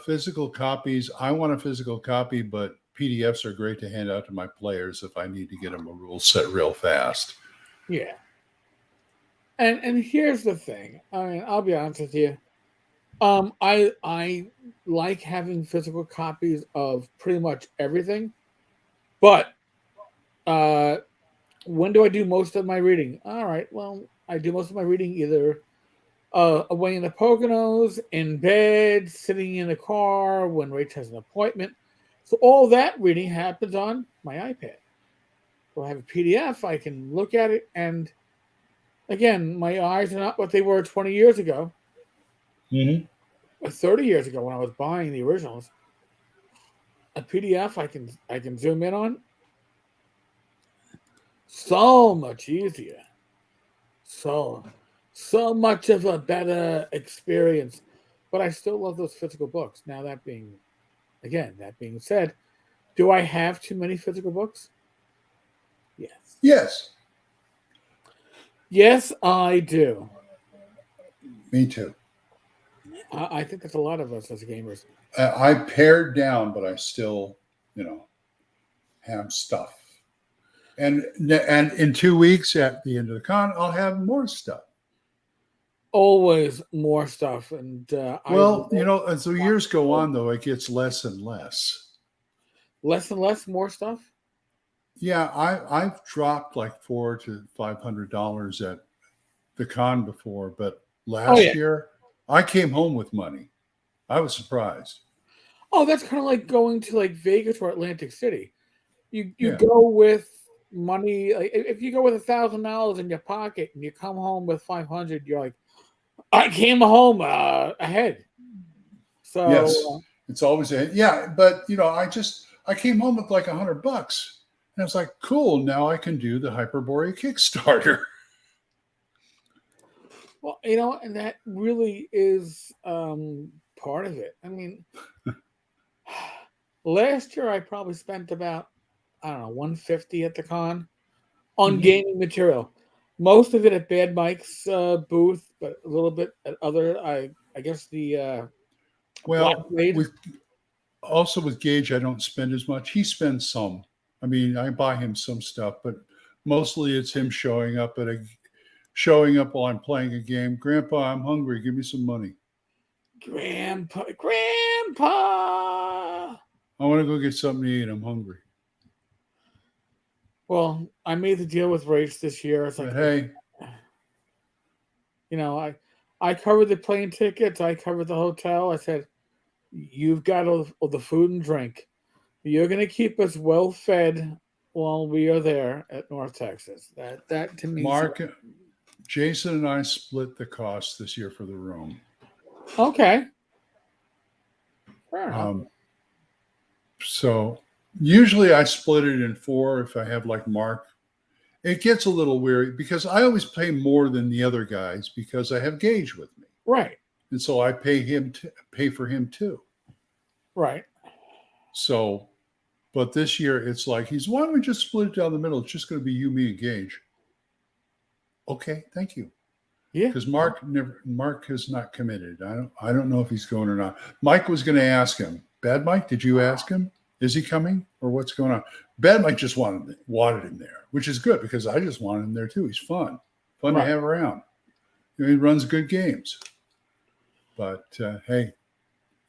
physical copies. I want a physical copy, but PDFs are great to hand out to my players if I need to get them a rule set real fast. Yeah. And here's the thing. I mean, I'll be honest with you. I like having physical copies of pretty much everything, but when do I do most of my reading? All right, well, I do most of my reading either away in the Poconos, in bed, sitting in the car when Rach has an appointment. So all that reading happens on my iPad. Well, I have a PDF. I can look at it, and again, my eyes are not what they were 20 years ago, Mm-hmm. or 30 years ago when I was buying the originals. A PDF I can zoom in on. So much easier. So much of a better experience. But I still love those physical books. Now that being said, do I have too many physical books? Yes. Yes, Yes, I do. me too. I think that's a lot of us as gamers. I pared down, but I still, have stuff. And in 2 weeks at the end of the con, I'll have more stuff. Always more stuff, and Well, as the years go on, though, it gets less and less. less and less more stuff. Yeah, I've dropped like $400 to $500 at the con before, but last year I came home with money. I was surprised. Oh, that's kind of like going to like Vegas or Atlantic City. You Yeah. go with money. Like, if you go with $1,000 in your pocket and you come home with 500, you're like, I came home ahead. So Yes, it's always but I came home with like $100, and I was like, cool. Now I can do the Hyperborea Kickstarter. well, and that really is part of it. I mean, last year I probably spent about, I don't know, $150 at the con on gaming material. Most of it at Bad Mike's booth, but a little bit at other. I guess the Well, with Gage, I don't spend as much. He spends some. I mean, I buy him some stuff, but mostly it's him showing up while I'm playing a game. Grandpa, I'm hungry. Give me some money. Grandpa. I want to go get something to eat. I'm hungry. Well, I made the deal with Rach this year. It's like, hey, I covered the plane tickets. I covered the hotel. I said, you've got all the food and drink. You're going to keep us well fed while we are there at North Texas. That to me, Mark, Jason and I split the cost this year for the room. Okay. Fair enough. So usually I split it in 4 if I have like Mark. It gets a little weird because I always pay more than the other guys because I have Gage with me. Right. And so I pay for him too. Right. So, but this year it's like why don't we just split it down the middle? It's just going to be you, me, and Gage. Okay, thank you. Yeah. Because Mark has not committed. I don't know if he's going or not. Mike was going to ask him. Bad Mike, did you ask him? Is he coming or what's going on? Bad Mike just wanted him there, which is good because I just wanted him there too. He's fun to have around. He runs good games. But hey,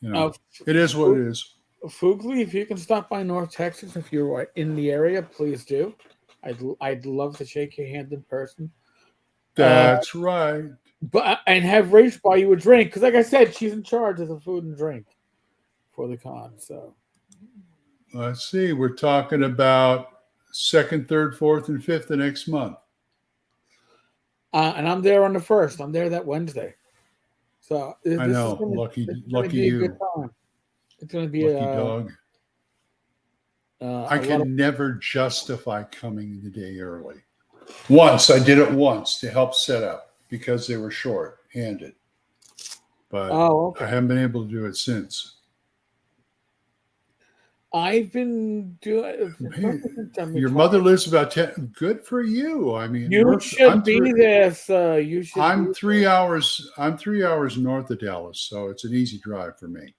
it is what it is. Fugly, if you can stop by North Texas, if you're in the area, please do. I'd love to shake your hand in person. That's right. But and have Rach buy you a drink because, like I said, she's in charge of the food and drink for the con. So let's see. We're talking about 2nd, 3rd, 4th, and 5th of next month. And I'm there on the 1st. I'm there that Wednesday. So I know. Lucky you. Good time. It's going to be lucky dog. I can never justify coming the day early. I did it once to help set up because they were short-handed. But I haven't been able to do it since. I've been doing. Your mother lives about 10. Good for you. I mean, you should be there. You should. I'm 3 hours. I'm 3 hours north of Dallas, so it's an easy drive for me.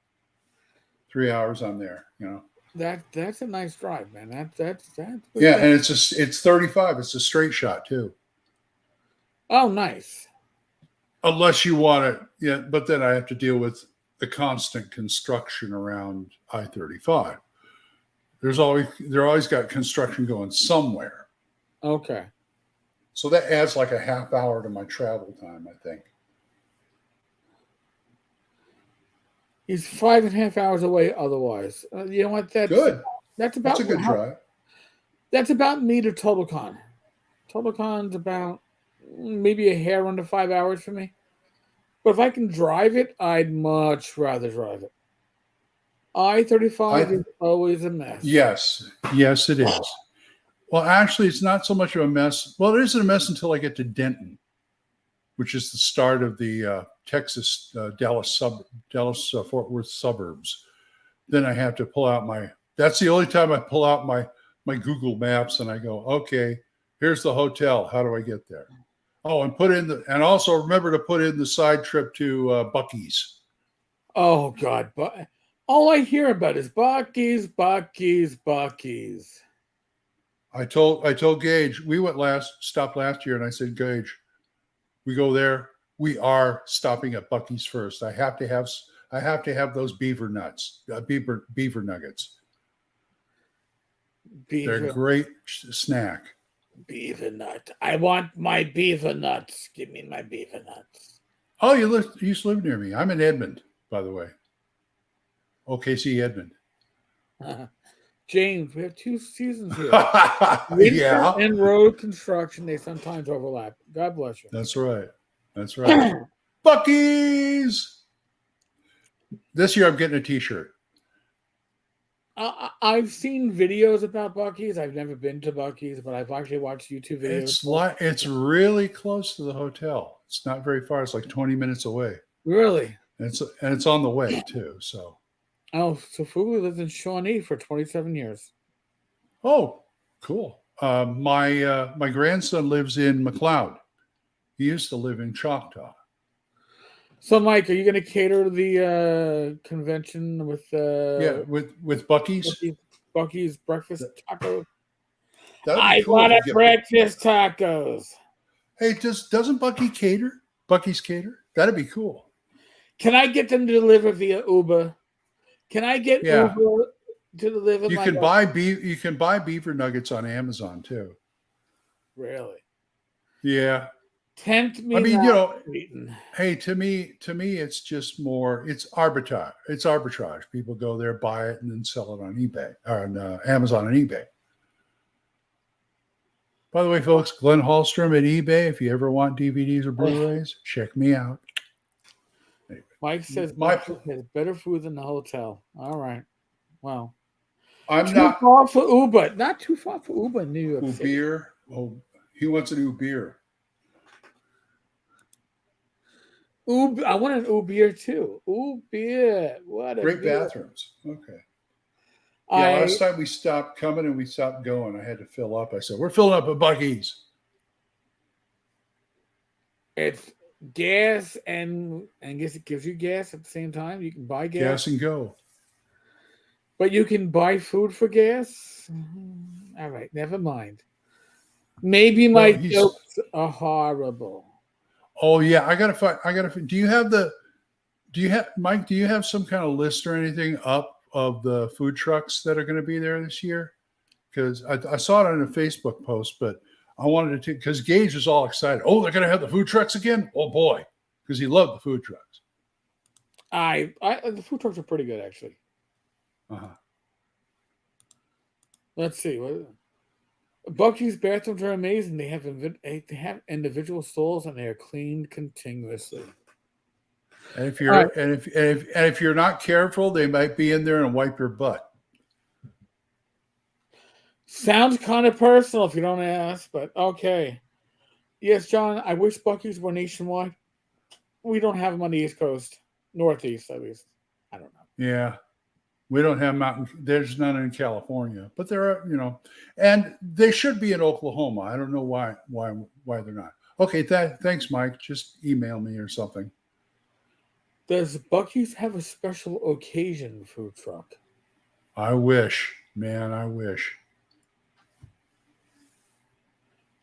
3 hours, I'm there. That's a nice drive, man. That's yeah, and it's 35. It's a straight shot too. Oh, nice. Unless you want it, yeah. But then I have to deal with the constant construction around I-35. They're always got construction going somewhere. Okay. So that adds like a half hour to my travel time, I think. He's 5.5 hours away otherwise. You know what? Good. That's about a good drive. That's about me to TotalCon. TotalCon's about maybe a hair under 5 hours for me. But if I can drive it, I'd much rather drive it. I-35 is always a mess. Yes, it is. Well, actually, it's not so much of a mess. Well, it isn't a mess until I get to Denton, which is the start of the Texas Dallas Fort Worth suburbs. Then I have to pull out that's the only time I pull out my Google Maps and I go, okay, here's the hotel. How do I get there? Oh, and also remember to put in the side trip to Buc-ee's. Oh God, but all I hear about is Buc-ee's. I told Gage, we stopped last year, and I said, Gage, we go there. We are stopping at Buc-ee's first. I have to have those beaver nuggets. They're a great snack. Beaver nut. I want my beaver nuts. Give me my beaver nuts. Oh, you used to live near me. I'm in Edmond, by the way. OKC Edmond. James, we have 2 seasons here. Winter and road construction, they sometimes overlap. God bless you. That's right. Buc-ee's. This year I'm getting a t-shirt. I've seen videos about Buc-ee's. I've never been to Buc-ee's, but I've actually watched YouTube videos. It's really close to the hotel. It's not very far. It's like 20 minutes away. Really? And it's on the way too. So. Oh, so Fugly lived in Shawnee for 27 years. Oh, cool. My grandson lives in McLeod. He used to live in Choctaw. So, Mike, are you going to cater to the convention with with Buc-ee's? Buc-ee's breakfast tacos. I want a breakfast tacos. Hey, doesn't Buc-ee's cater? Buc-ee's cater? That'd be cool. Can I get them to deliver via Uber? Can I get Uber to deliver? You can buy beaver nuggets on Amazon too. Really? Yeah. Tempt me. I mean, hey, to me, it's just more. It's arbitrage. It's arbitrage. People go there, buy it, and then sell it on eBay or on Amazon and eBay. By the way, folks, Glen Hallstrom at eBay. If you ever want DVDs or Blu-rays, check me out. Anyway, Mike says Buc-ee's has better food than the hotel. All right. Well, I'm not far for Uber. Not too far for Uber in New York City. Beer. Oh, he wants a new beer. I want an Uber too. Uber. What a great beer. Bathrooms. Okay. Yeah, last time we stopped coming and we stopped going, I had to fill up. I said, we're filling up at Buc-ee's. It's gas and I guess it gives you gas at the same time. You can buy gas. Gas and go. But you can buy food for gas? All right, never mind. Maybe my jokes are horrible. Oh yeah, I gotta find. Do you have Mike? Do you have some kind of list or anything up of the food trucks that are going to be there this year? Because I saw it on a Facebook post, but I wanted to because Gage was all excited. Oh, they're going to have the food trucks again. Oh boy, because he loved the food trucks. The food trucks are pretty good actually. Let's see. Buc-ee's bathrooms are amazing. They have individual stalls and they are cleaned continuously. And if you're not careful, they might be in there and wipe your butt. Sounds kind of personal if you don't ask, but okay. Yes, John. I wish Buc-ee's were nationwide. We don't have them on the East Coast, Northeast at least. I don't know. Yeah. We don't have there's none in California, but there are, and they should be in Oklahoma. I don't know why they're not. Okay, thanks, Mike. Just email me or something. Does Buc-ee's have a special occasion food truck? I wish, man. I wish.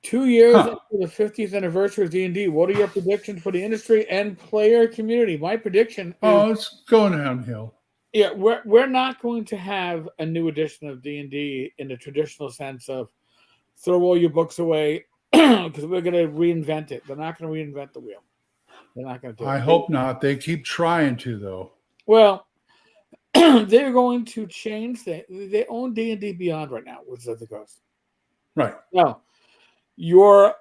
2 years after the 50th anniversary of D&D, what are your predictions for the industry and player community? My prediction is... it's going downhill. Yeah, we're not going to have a new edition of D&D in the traditional sense of throw all your books away because we're going to reinvent it. They're not going to reinvent the wheel. They're not going to do it. I hope not. They keep trying to, though. Well, they're going to change that. They own D&D Beyond right now, Wizards of the Coast. Right. No, your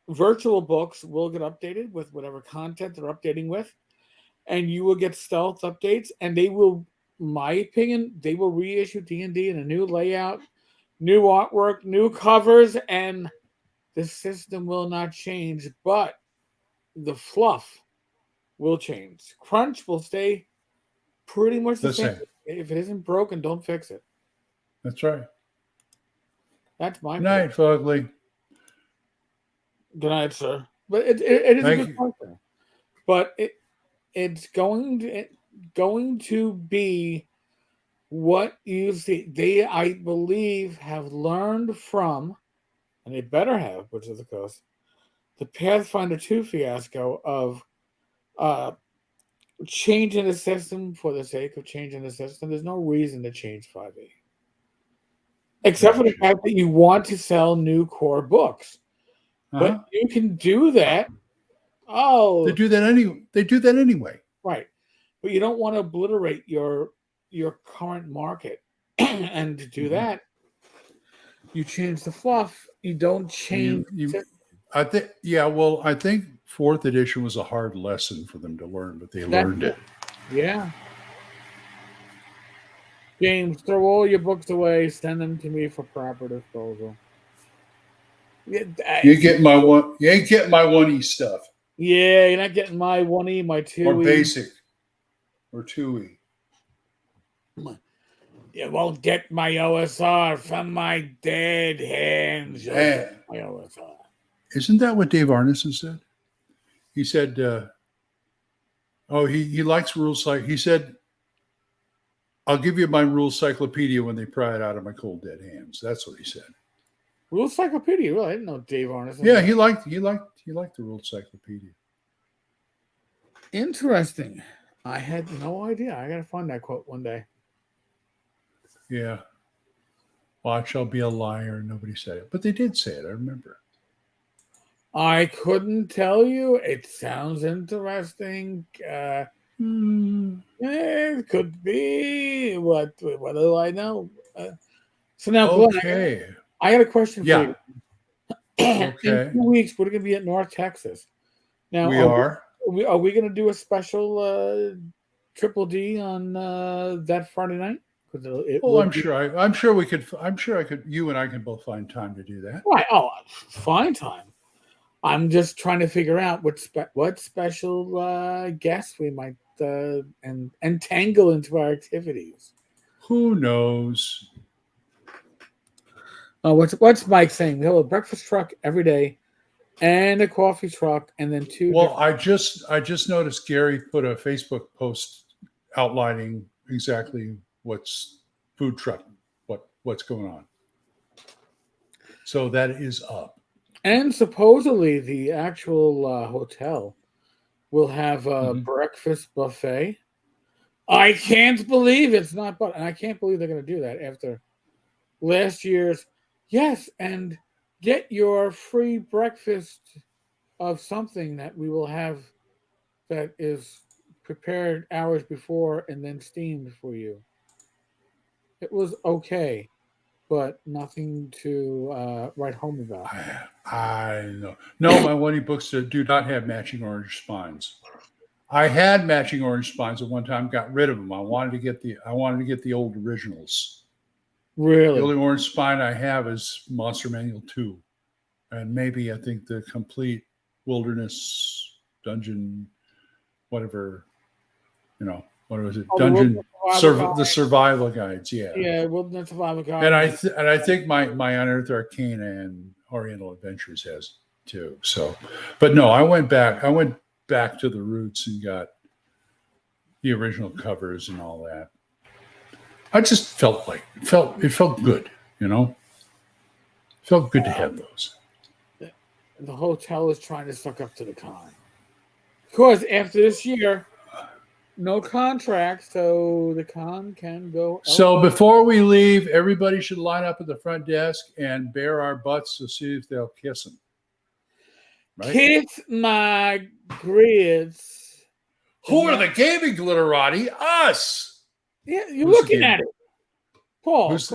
virtual books will get updated with whatever content they're updating with, and you will get stealth updates, and they will, my opinion, they will reissue D&D in a new layout, new artwork, new covers, and the system will not change, but the fluff will change. Crunch will stay pretty much the same. If it isn't broken, don't fix it. That's right. That's my Good night, Fugly. Good night, sir. But it is Thank a good you. point there. But it's going to be what you see. They, I believe, have learned from, and they better have, which is the case, the Pathfinder 2 fiasco of changing the system for the sake of changing the system. There's no reason to change 5e. Except for the fact that you want to sell new core books. But you can do that. Oh, they do that anyway. Right. But you don't want to obliterate your current market. And to do that, you change the fluff. You don't change. I think 4th edition was a hard lesson for them to learn, but they learned it. Yeah. James, throw all your books away. Send them to me for proper disposal. You get my one. You ain't getting my 1E stuff. Yeah, you're not getting my 1E, my 2E. Or basic. Or 2E. You won't get my OSR from my dead hands. My OSR. Isn't that what Dave Arneson said? He said, he likes rules. He said, I'll give you my rule cyclopedia when they pry it out of my cold dead hands. That's what he said. Rule cyclopedia? Well, I didn't know Dave Arneson. Yeah, he liked the rule cyclopedia. Interesting. I had no idea. I gotta find that quote one day. Yeah. Watch, I'll be a liar. Nobody said it. But they did say it, I remember. I couldn't tell you. It sounds interesting. It could be. What do I know? So now, Glenn, I got a question for you. Okay. In 2 weeks, we're going to be at North Texas. Now, are we going to do a special Triple D on that Friday night? I'm sure we could. I'm sure you and I can both find time to do that. Right. Oh, find time. I'm just trying to figure out what special guests we might entangle into our activities. Who knows? What's Mike saying? He'll have a breakfast truck every day, and a coffee truck, and then 2. Well, I just noticed Gary put a Facebook post outlining exactly what's food truck, what's going on. So that is up. And supposedly the actual hotel will have a breakfast buffet. I can't believe it's not, but I can't believe they're going to do that after last year's. Yes, and get your free breakfast of something that we will have that is prepared hours before and then steamed for you. It was okay, but nothing to write home about. I know. No, my 1E books do not have matching orange spines. I had matching orange spines at one time, got rid of them. I wanted to get the old originals. Really? The only orange spine I have is Monster Manual 2. And maybe I think the complete wilderness dungeon, whatever, what was it? Dungeon the survival guides, yeah. Yeah, wilderness survival guides. And I think my Unearthed Arcana and Oriental Adventures has too. So, but no, I went back to the roots and got the original covers and all that. I just felt it felt good, Felt good to have those. The hotel is trying to suck up to the con. Because after this year, no contract, so the con can go. So before we leave, everybody should line up at the front desk and bare our butts to see if they'll kiss them. Right? Kiss my grits. Who are the gaming glitterati? Us. Yeah, you're looking at it. Paul. What's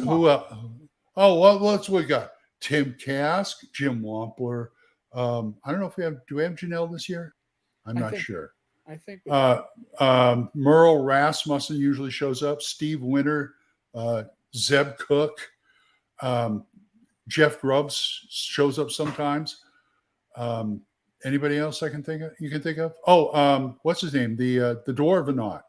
we got? Tim Kask, Jim Wampler. I don't know if do we have Janelle this year? I'm not sure. I think Merle Rasmussen usually shows up. Steve Winter, Zeb Cook, Jeff Grubbs shows up sometimes. Anybody else I can think of? You can think of? Oh, what's his name? The Dwarvenaut.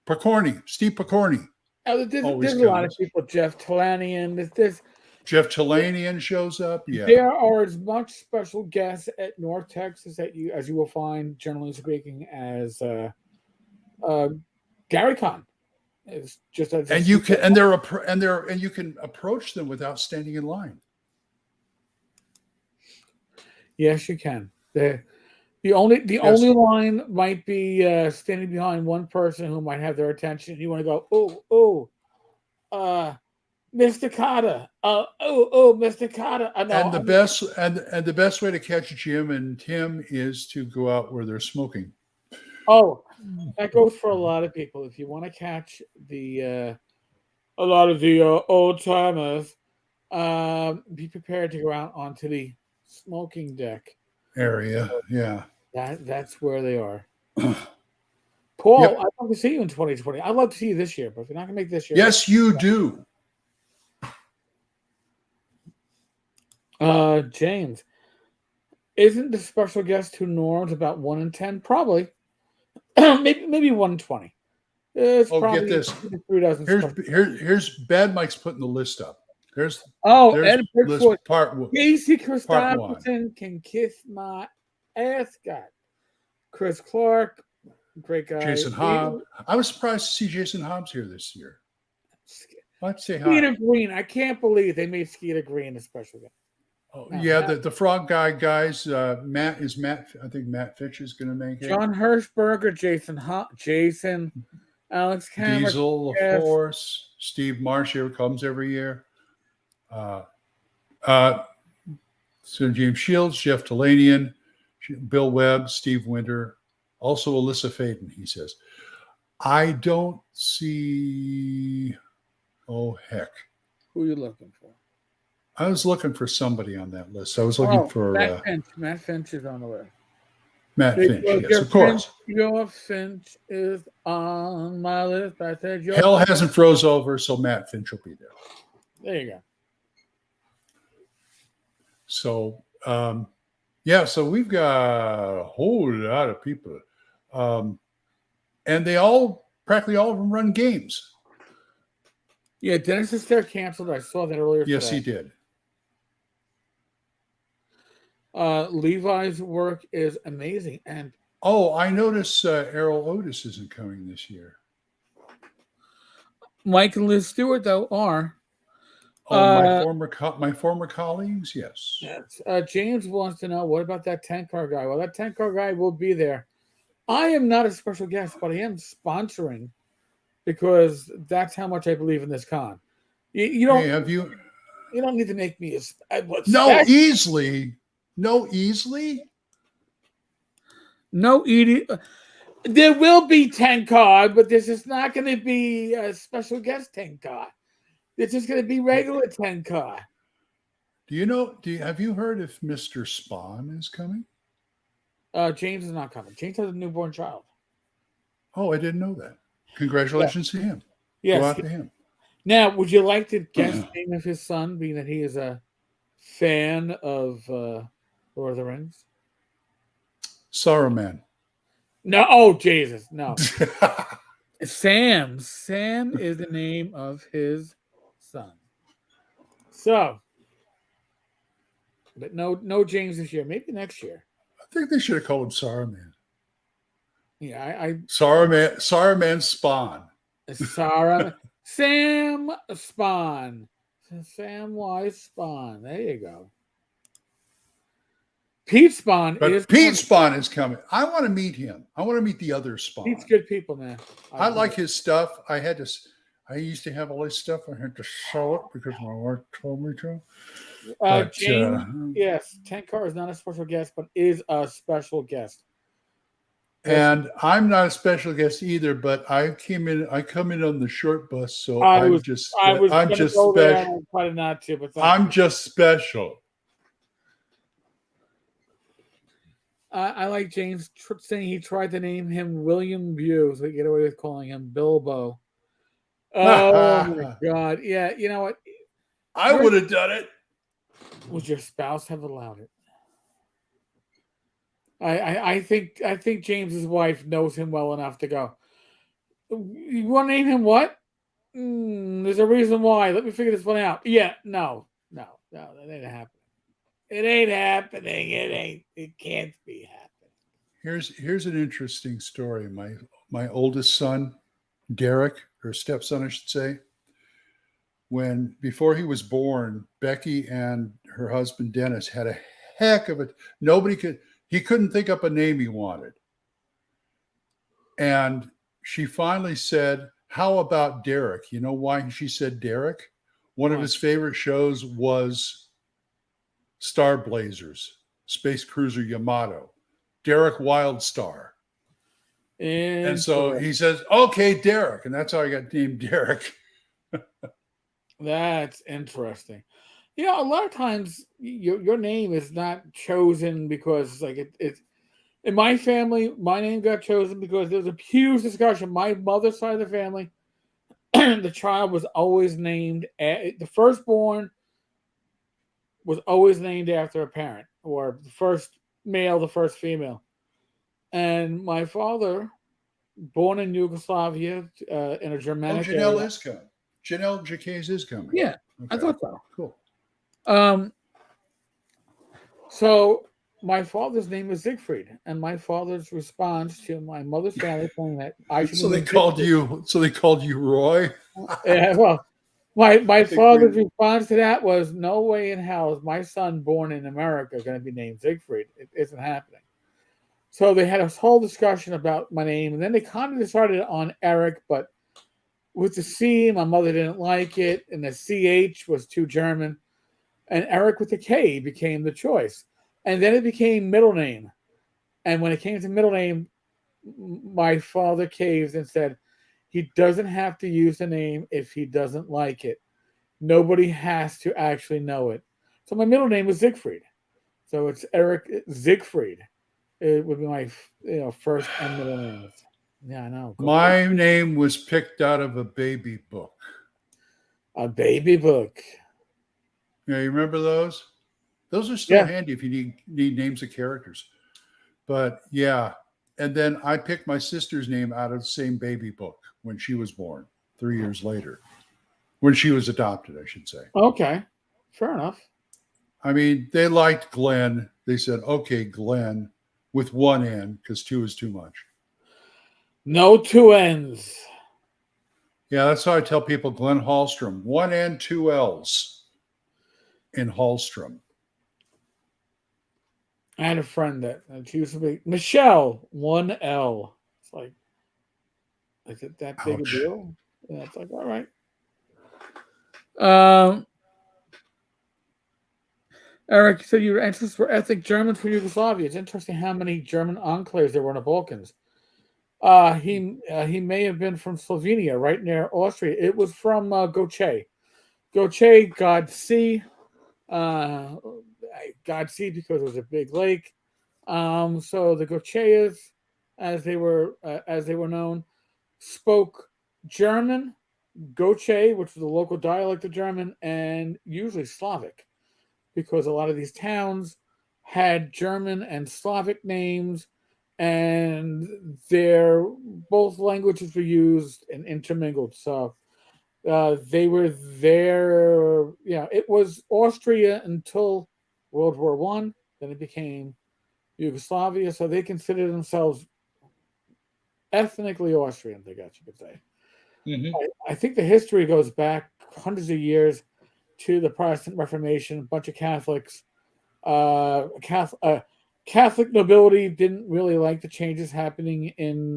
Picorni, Steve Picorni. There's a lot of people. Jeff Talanian. Jeff Talanian shows up. Yeah. There are as much special guests at North Texas as you will find, generally speaking, as Gary Con. It's just and you can approach them without standing in line. Yes, you can. The only line might be standing behind one person who might have their attention. You want to go, Mr. Carter. Mr. Carter. And the best way to catch Jim and Tim is to go out where they're smoking. Oh, that goes for a lot of people. If you want to catch a lot of the old timers, be prepared to go out onto the smoking deck area. Yeah, that's where they are. Paul, I'd love to see you in 2020. I'd love to see you this year, but if you're not going to make this year, yes, you do. James, isn't the special guest to Norms about 1 in 10? Probably. maybe 1 in 20. It's probably get this. 3 dozen. Here's Bad Mike's putting the list up. There's Ed list part 1. Casey Christopherson can kiss my ass. God. Chris Clark, great guy. Jason Hobbs. I was surprised to see Jason Hobbs here this year. Let's say hi. Skeeter Green. I can't believe they made Skeeter Green a special guest. Oh, yeah, the Frog guys. Matt. I think Matt Fitch is going to make it. John Hirschberger, Jason, Alex Cameron, Diesel, of course. Steve Marsh here comes every year. So James Shields, Jeff Talanian, Bill Webb, Steve Winter, also Alyssa Faden. He says, "I don't see." Oh heck! Who are you looking for? I was looking for somebody on that list. I was looking for Matt Finch. Matt Finch is on the list. Matt Finch, yes, of course. Your Finch is on my list. I said hell hasn't froze over, so Matt Finch will be there. There you go. So, so we've got a whole lot of people, and practically all of them run games. Yeah, Dennis is there canceled. I saw that earlier. Yes, today. he did. Levi's work is amazing, and I notice Errol Otis isn't coming this year. Mike and Liz Stewart though are. My former colleagues, yes. Yes. James wants to know, what about that Tenkar guy? Well, that Tenkar guy will be there. I am not a special guest, but I am sponsoring because that's how much I believe in this con. You don't. Hey, you don't need to make me easily. No, easily. No eating. There will be Tenkar, but this is not going to be a special guest Tenkar. It's just going to be regular Tenkar. Have you heard if Mr. Spawn is coming? James is not coming. James has a newborn child. Oh, I didn't know that. Congratulations to him. Yes. Go out to him. Now, would you like to guess the name of his son, being that he is a fan of Lord of the Rings? Saruman. No. Oh, Jesus. No. Sam. Sam is the name of his son. So, but no James this year. Maybe next year. I think they should have called him Saruman. Yeah, Saruman Spawn. Sam Spawn. Samwise Spawn. There you go. Pete Spawn Spawn is coming. I want to meet him. I want to meet the other Spawn. Pete's good people, man. I like his stuff. I used to have all this stuff. I had to sell it because my wife told me to. James, yes, Tenkar is not a special guest, but is a special guest. And I'm not a special guest either, but I come in on the short bus, so I I'm was just going to go there and special. I decided not to, but I'm just special. I like James saying he tried to name him William Bew, so he get away with calling him Bilbo. Oh my God! Yeah, you know what? I would have done it. Would your spouse have allowed it? I think James's wife knows him well enough to go. You want to name him what? There's a reason why. Let me figure this one out. Yeah, no, that ain't happening. It ain't happening. It can't be happening. Here's an interesting story. My oldest son, Derek, or stepson, I should say, before he was born, Becky and her husband Dennis had a heck of it. He couldn't think up a name he wanted. And she finally said, "How about Derek?" You know why she said Derek? One of his favorite shows was Star Blazers, Space Cruiser Yamato, Derek Wildstar. And so he says, "Okay, Derek." And that's how I got named Derek. That's interesting. Yeah, a lot of times your name is not chosen because it's in my family. My name got chosen because there was a huge discussion. My mother's side of the family, the child was always named the firstborn was always named after a parent, or the first male, the first female. And my father, born in Yugoslavia, in a Germanic Janelle area. is coming. Janelle Jacquez is coming. Yeah, okay. I thought so. Cool. So my father's name is Siegfried, and my father's response to my mother's family saying that I should. So they called you Roy. Yeah, well, my father's response to that was, "No way in hell is my son born in America going to be named Siegfried. It isn't happening." So they had a whole discussion about my name, and then they kind of decided on Eric, but with the C, my mother didn't like it, and the CH was too German, and Eric with the K became the choice. And then it became middle name. And when it came to middle name, my father caved and said he doesn't have to use the name if he doesn't like it. Nobody has to actually know it. So my middle name was Siegfried. So it's Erik Siegfried. It would be my first and middle names. Yeah, I know. My name was picked out of a baby book. A baby book. Yeah, you remember those? Those are still handy if you need names of characters. But yeah, and then I picked my sister's name out of the same baby book when she was born 3 years later. When she was adopted, I should say. Okay, fair enough. I mean, they liked Glen. They said, "Okay, Glen," with one N, because two is too much. No two N's. Yeah, that's how I tell people Glen Hallstrom. One N, two L's in Hallstrom. I had a friend that she used to be Michelle, one L. It's like, is it that big a deal? Yeah, it's like, all right. Eric, you said your ancestors were ethnic Germans from Yugoslavia. It's interesting how many German enclaves there were in the Balkans. He may have been from Slovenia, right near Austria. It was from Goce. Goce, God see. God see because it was a big lake. So the Gocheyas, as they were known, spoke German, Goche, which was the local dialect of German, and usually Slavic, because a lot of these towns had German and Slavic names, and both languages were used and intermingled. So they were there. Yeah, it was Austria until World War One. Then it became Yugoslavia. So they considered themselves ethnically Austrian, I guess you could say. Mm-hmm. I think the history goes back hundreds of years to the Protestant Reformation. A bunch of Catholics, Catholic nobility didn't really like the changes happening in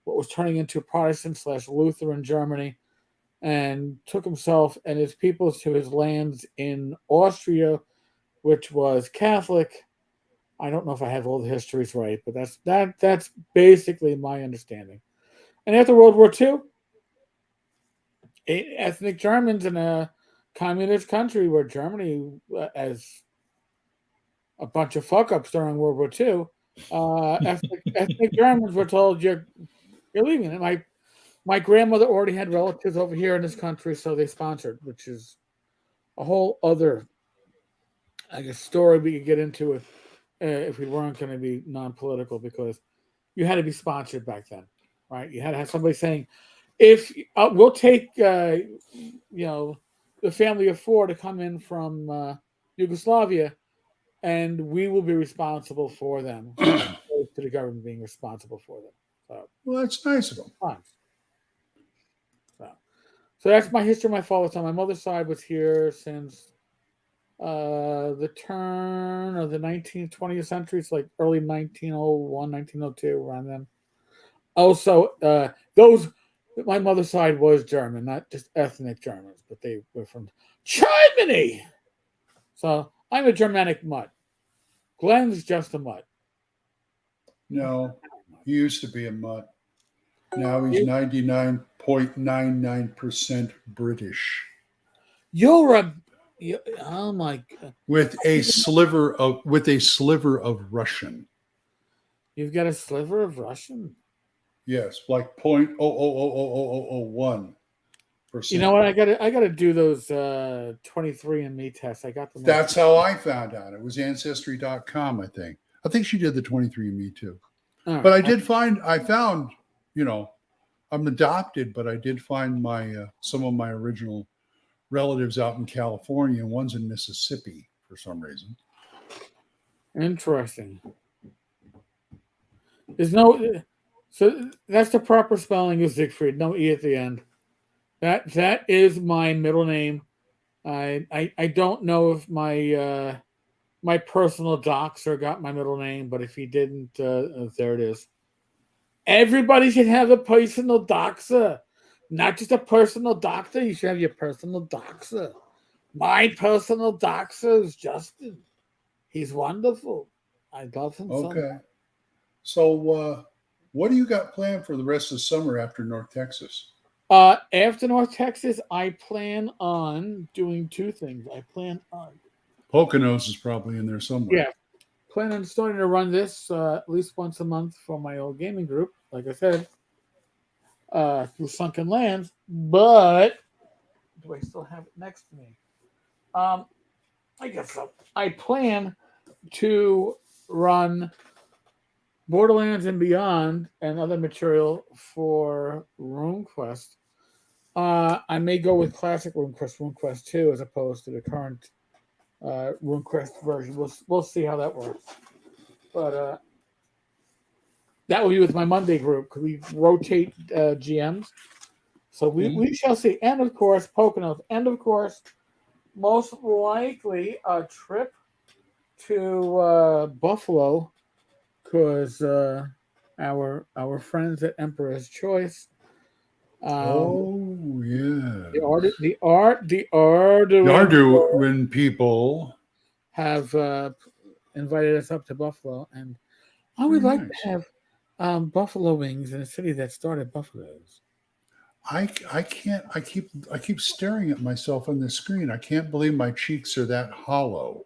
what was turning into Protestant/Lutheran Germany, and took himself and his people to his lands in Austria, which was Catholic, I don't know if I have all the histories right, but that's basically my understanding. And after World War II, ethnic Germans in a communist country where Germany, as a bunch of fuck ups during World War II, ethnic Germans were told you're leaving. And my grandmother already had relatives over here in this country, so they sponsored, which is a whole other, I guess, story we could get into if we weren't going to be non-political, because you had to be sponsored back then, right? You had to have somebody saying, if we'll take the family of four to come in from Yugoslavia, and we will be responsible for them, as opposed to the government being responsible for them. So, Well, that's nice of them. fine. So that's my history. My father's side. My mother's side was here since the turn of the 19th, 20th centuries, like early 1901, 1902, around then. Also, my mother's side was German, not just ethnic Germans, but they were from Germany. So I'm a Germanic mutt. Glen's just a mutt. No, he used to be a mutt. Now he's 99.99% British. Oh my God. With a sliver of Russian. You've got a sliver of Russian? Yes, like 0.00001%. You know what? I gotta do those 23andMe tests. I got them. That's how I found out. It was Ancestry.com, I think. I think she did the 23andMe too. Right. But I found, I'm adopted, but I did find some of my original relatives out in California, and one's in Mississippi for some reason. Interesting. So that's the proper spelling of Siegfried. No E at the end. That is my middle name. I don't know if my my personal doxer got my middle name, but if he didn't, there it is. Everybody should have a personal doxer, not just a personal doctor. You should have your personal doxer. My personal doxer is Justin. He's wonderful. I love him so much. Okay. So what do you got planned for the rest of the summer after North Texas? After North Texas, I plan on doing two things. I plan on Poconos is probably in there somewhere. Yeah. Plan on starting to run this at least once a month for my old gaming group, like I said, through Sunken Lands. But do I still have it next to me? I guess so. I plan to run Borderlands and Beyond and other material for RuneQuest. I may go with classic RuneQuest 2 as opposed to the current RuneQuest version. We'll see how that works. But that will be with my Monday group because we rotate GMs. So we shall see. And of course, Poconos. And of course, most likely a trip to Buffalo because our friends at Emperor's Choice. Oh yeah, the Arduin people have invited us up to Buffalo, and I would like to have buffalo wings in a city that started buffaloes. I can't. I keep staring at myself on the screen. I can't believe my cheeks are that hollow.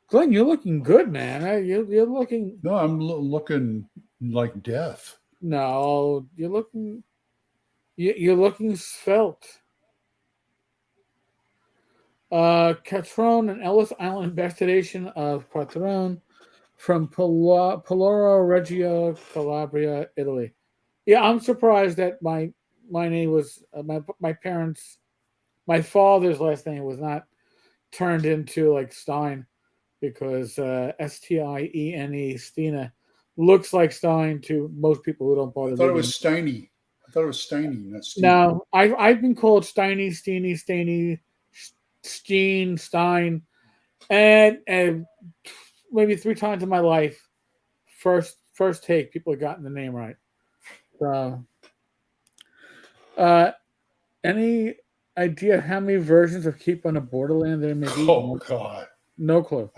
Glenn, you're looking good, man. You're looking. No, I'm looking like death. No, you're looking. You're looking svelte. Catron and Ellis Island investigation of Patron from Poloro Reggio, Calabria, Italy. Yeah, I'm surprised that my name was my parents. My father's last name was not turned into like Stein because Stiene Stina looks like Stein to most people who don't bother. I thought it was Steiny. I thought it was Steiny, not Steiny. No, I've been called Steiny, Steeny, Steiny, Steen, Stein, and maybe 3 times in my life. First take, people have gotten the name right. Any idea how many versions of Keep on a Borderland there may be? Oh God, no clue.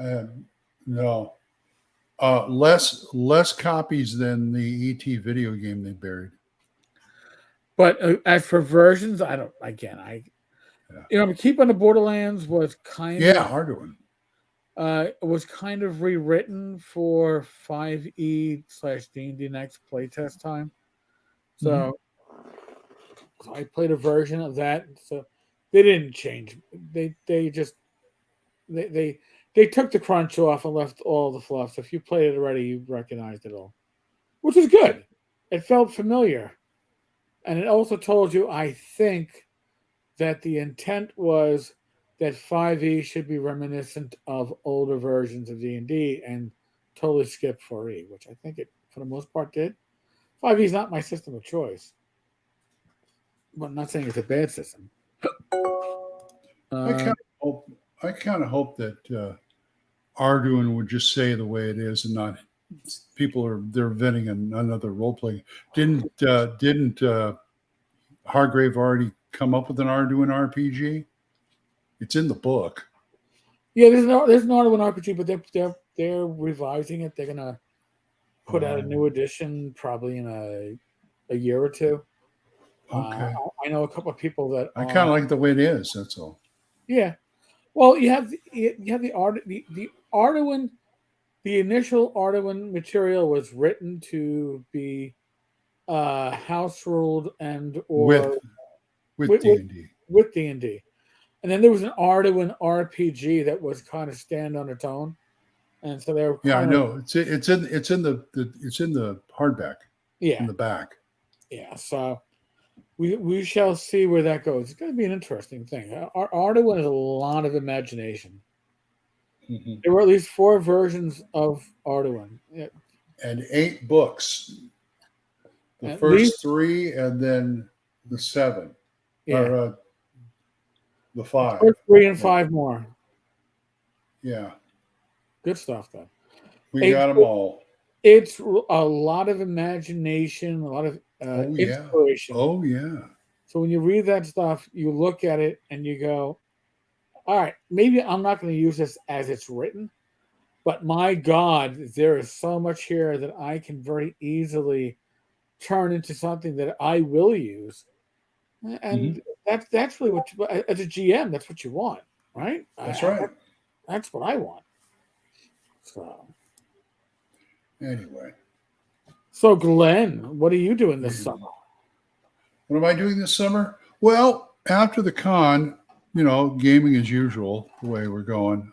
no. Less copies than the ET video game they buried. But as for versions, I don't. Again, Keep on the Borderlands was kind of Arduin. was kind of rewritten for 5e/D&D Next playtest time. So I played a version of that. So they didn't change. They took the crunch off and left all the fluff. So if you played it already, you recognized it all, which is good. It felt familiar. And it also told you, I think, that the intent was that 5e should be reminiscent of older versions of D&D and totally skip 4e, which I think it, for the most part, did. 5e is not my system of choice. But I'm not saying it's a bad system. I kind of hope that Arduin would just say the way it is and not they're inventing another role play. Didn't Hargrave already come up with an Arduin RPG? It's in the book. Yeah, there's an Arduin RPG, but they're revising it. They're gonna put out a new edition probably in a year or two. Okay. I know a couple of people that I kind of like the way it is. That's all. Yeah. Well, you have the Arduin. The initial Arduin material was written to be house ruled and or with D&D. With D&D. And then there was an Arduin RPG that was kind of stand on its own. And so they were I know. It's in the hardback. Yeah. In the back. Yeah. So we shall see where that goes. It's going to be an interesting thing. Arduin has a lot of imagination. Mm-hmm. There were at least 4 versions of Arduin. Yeah. And 8 books. The first 3 and then the 7. Yeah. Or the 5. First 3 and 5 more. Yeah. Good stuff, though. We got them all. It's a lot of imagination, a lot of inspiration. Oh, yeah. So when you read that stuff, you look at it and you go, all right, maybe I'm not going to use this as it's written, but my God, there is so much here that I can very easily turn into something that I will use. And that's really what, as a GM, that's what you want, right? That's right. That's what I want. So, anyway. So, Glenn, what are you doing this summer? What am I doing this summer? Well, after the con, gaming as usual, the way we're going.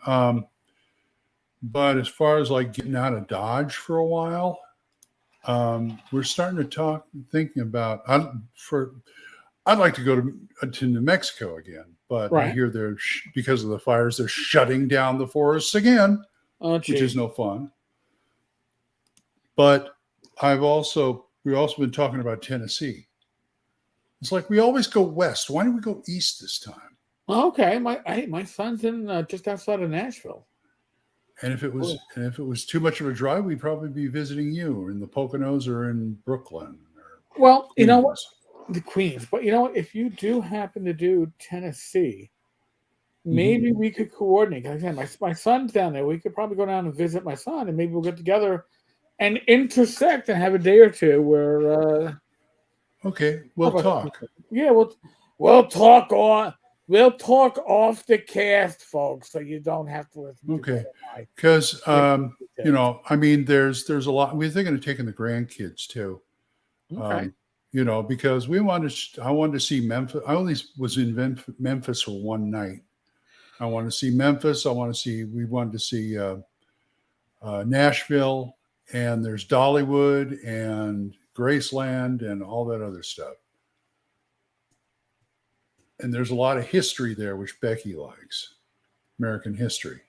But as far as like getting out of Dodge for a while, we're starting to thinking about. I'd like to go to New Mexico again, but I hear because of the fires, they're shutting down the forests again, which is no fun. But we've also been talking about Tennessee. It's like we always go west. Why don't we go east this time? Okay, my son's in just outside of Nashville. And if it was too much of a drive, we'd probably be visiting you, or in the Poconos, or in Brooklyn. Well, you know what, the Queens. But you know what, if you do happen to do Tennessee, maybe we could coordinate. Again, my son's down there. We could probably go down and visit my son, and maybe we'll get together and intersect and have a day or two where. Okay, we'll talk. Yeah, we'll talk on. We'll talk off the cast, folks, so you don't have to listen. Okay, because there's a lot. We're thinking of taking the grandkids too. Okay. Because I wanted to see Memphis. I only was in Memphis for one night. I want to see Memphis. We wanted to see Nashville, and there's Dollywood and Graceland and all that other stuff. And there's a lot of history there, which Becky likes. American history.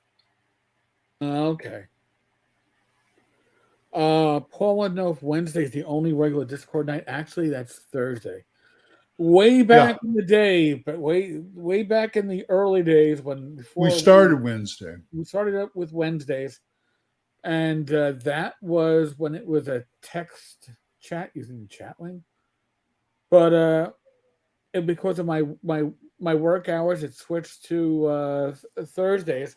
Okay. Paul wanted to know if Wednesday is the only regular Discord night. Actually, that's Thursday. Way back in the day, but way back in the early days we started Wednesday. We started up with Wednesdays, and that was when it was a text chat using Chatling. But because of my work hours, it switched to Thursdays,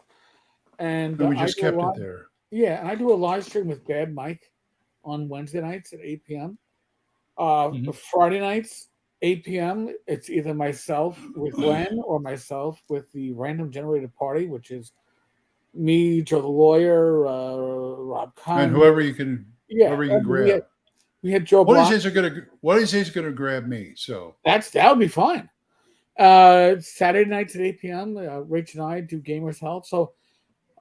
and we just kept it there. Yeah, and I do a live stream with Bad Mike on Wednesday nights at 8 p.m. Mhm. Friday nights, 8 p.m. It's either myself with Glen or myself with the Random Generated Party, which is me, Joe the Lawyer, Rob And Conn. Yeah, whoever you can and grab. we had Joe What Block. is he's gonna grab me? So That would be fine. Saturday nights at 8 p.m. Rach and I do Gamers Help. So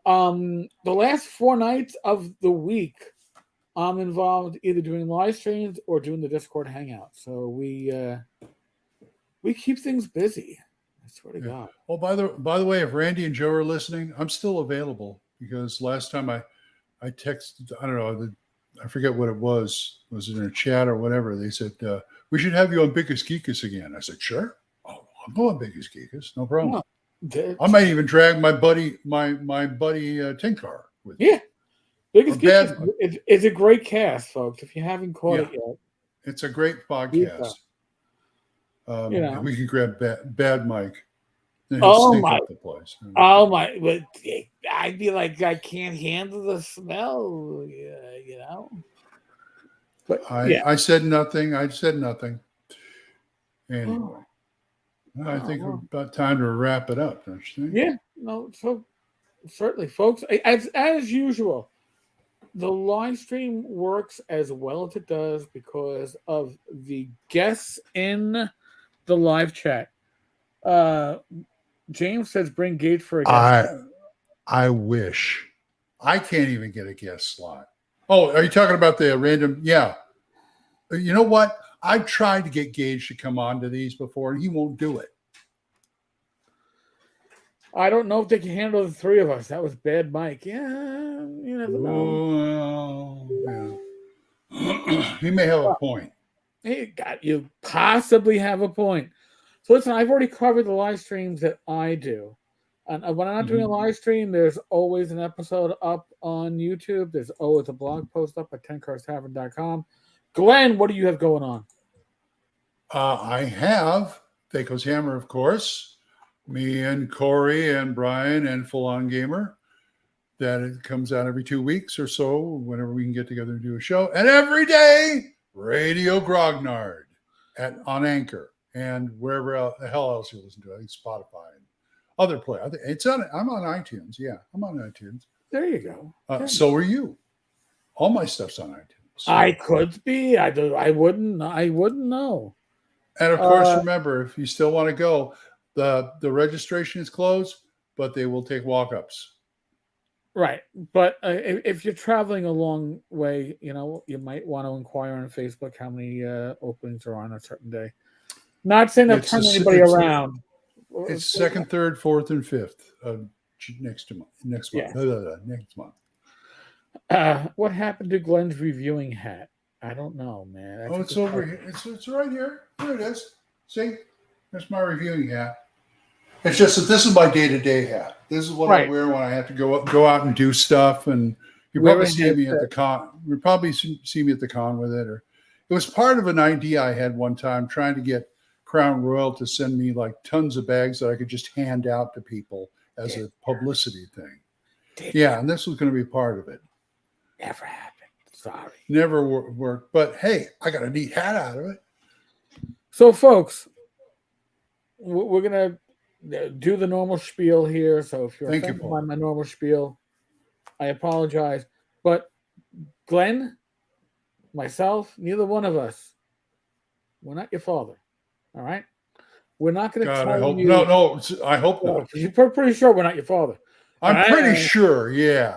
the last 4 nights of the week, I'm involved either doing live streams or doing the Discord hangout. So we keep things busy. I swear to God. Oh, by the way, if Randy and Joe are listening, I'm still available because last time I texted, I don't know, I forget what it was. Was it in a chat or whatever? They said we should have you on Biggest Geekus again. I said sure. Oh, I'll go on Biggest Geekus, no problem. I might even drag my buddy Tenkar with me. Yeah. Biggest Geekus is a great cast, folks. If you haven't caught it yet, it's a great podcast. We can grab Bad Mike. And he'll stink up the place. Oh my! But I'd be like, I can't handle the smell, you know. But I said nothing. Anyway, I think we're about time to wrap it up, don't you think? Yeah. No. So certainly, folks. As usual, the live stream works as well as it does because of the guests in the live chat. James says, "Bring Gage for a guest." I wish. I can't even get a guest slot. Oh, are you talking about the random? Yeah. You know what? I've tried to get Gage to come on to these before, and he won't do it. I don't know if they can handle the 3 of us. That was Bad Mike. Yeah, you never know. Yeah. He may have a point. You possibly have a point. So listen, I've already covered the live streams that I do. And when I'm not doing a live stream, there's always an episode up on YouTube. There's always a blog post up at tencarstavern.com. Glenn, what do you have going on? I have Faco's Hammer, of course. Me and Corey and Brian and Full On Gamer. That it comes out every 2 weeks or so, whenever we can get together and do a show. And every day, Radio Grognard on Anchor and wherever the hell else you listen to. I think Spotify and other play. I think I'm on iTunes. Yeah, I'm on iTunes. There you go. So are you. All my stuff's on iTunes. So. I could be. I wouldn't know. And of course, remember, if you still want to go, the registration is closed, but they will take walk-ups. Right. But if you're traveling a long way, you might want to inquire on Facebook how many openings are on a certain day. Not saying they'll turn anybody around. It's 2nd, 3rd, 4th, and 5th of next month. Yeah. Next month. What happened to Glen's reviewing hat? I don't know, man. It's over here. It's right here. There it is. See? There's my reviewing hat. It's just that this is my day-to-day hat. This is what I wear when I have to go out and do stuff. And you probably see me at the con. You probably see me at the con with it. Or it was part of an idea I had one time, trying to get Crown Royal to send me like tons of bags that I could just hand out to people as a publicity thing. And this was going to be part of it. Never happened. Sorry. Never worked. But hey, I got a neat hat out of it. So, folks, we're going to do the normal spiel here. So if you're offended by my normal spiel, I apologize. But Glenn, myself, neither one of us, we're not your father. All right? We're not going to tell you. No, I hope not. You're pretty sure we're not your father. I'm pretty sure, yeah.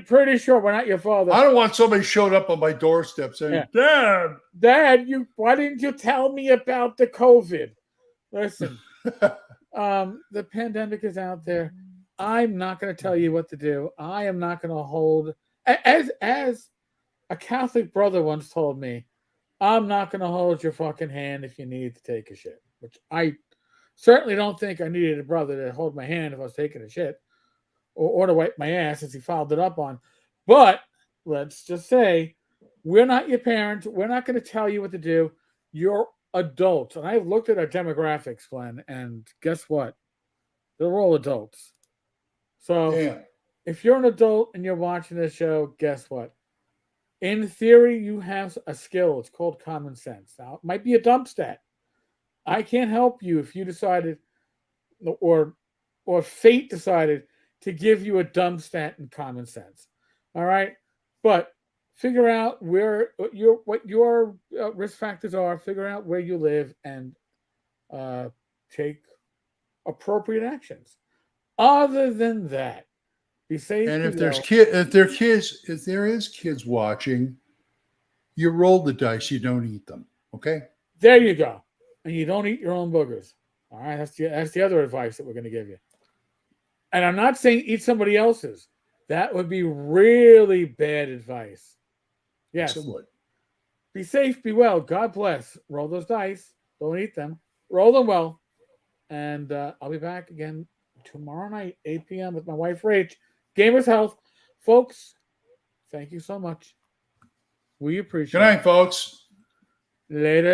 Pretty sure we're not your father. I don't want somebody showing up on my doorstep saying, Dad, why didn't you tell me about the COVID? Listen, the pandemic is out there. I'm not going to tell you what to do. I am not going to hold, as a Catholic brother once told me, I'm not going to hold your fucking hand if you need to take a shit, which I certainly don't think I needed a brother to hold my hand if I was taking a shit. Or to wipe my ass, as he followed it up on. But let's just say, we're not your parents. We're not going to tell you what to do. You're adults. And I've looked at our demographics, Glenn, and guess what? They're all adults. So if you're an adult and you're watching this show, guess what? In theory, you have a skill. It's called common sense. Now, it might be a dump stat. I can't help you if you decided, or fate decided to give you a dump stat in common sense. All right, but figure out what your risk factors are. Figure out where you live and take appropriate actions. Other than that, be safe. And be if there's well. if there is kids watching, you roll the dice. You don't eat them. Okay. There you go. And you don't eat your own boogers. All right, that's the other advice that we're going to give you. And I'm not saying eat somebody else's. That would be really bad advice. Yes. So what? Be safe, be well. God bless. Roll those dice. Don't eat them. Roll them well. And I'll be back again tomorrow night, 8 p.m. with my wife, Rach. Gamers Health. Folks, thank you so much. We appreciate it. Good night, folks. Later.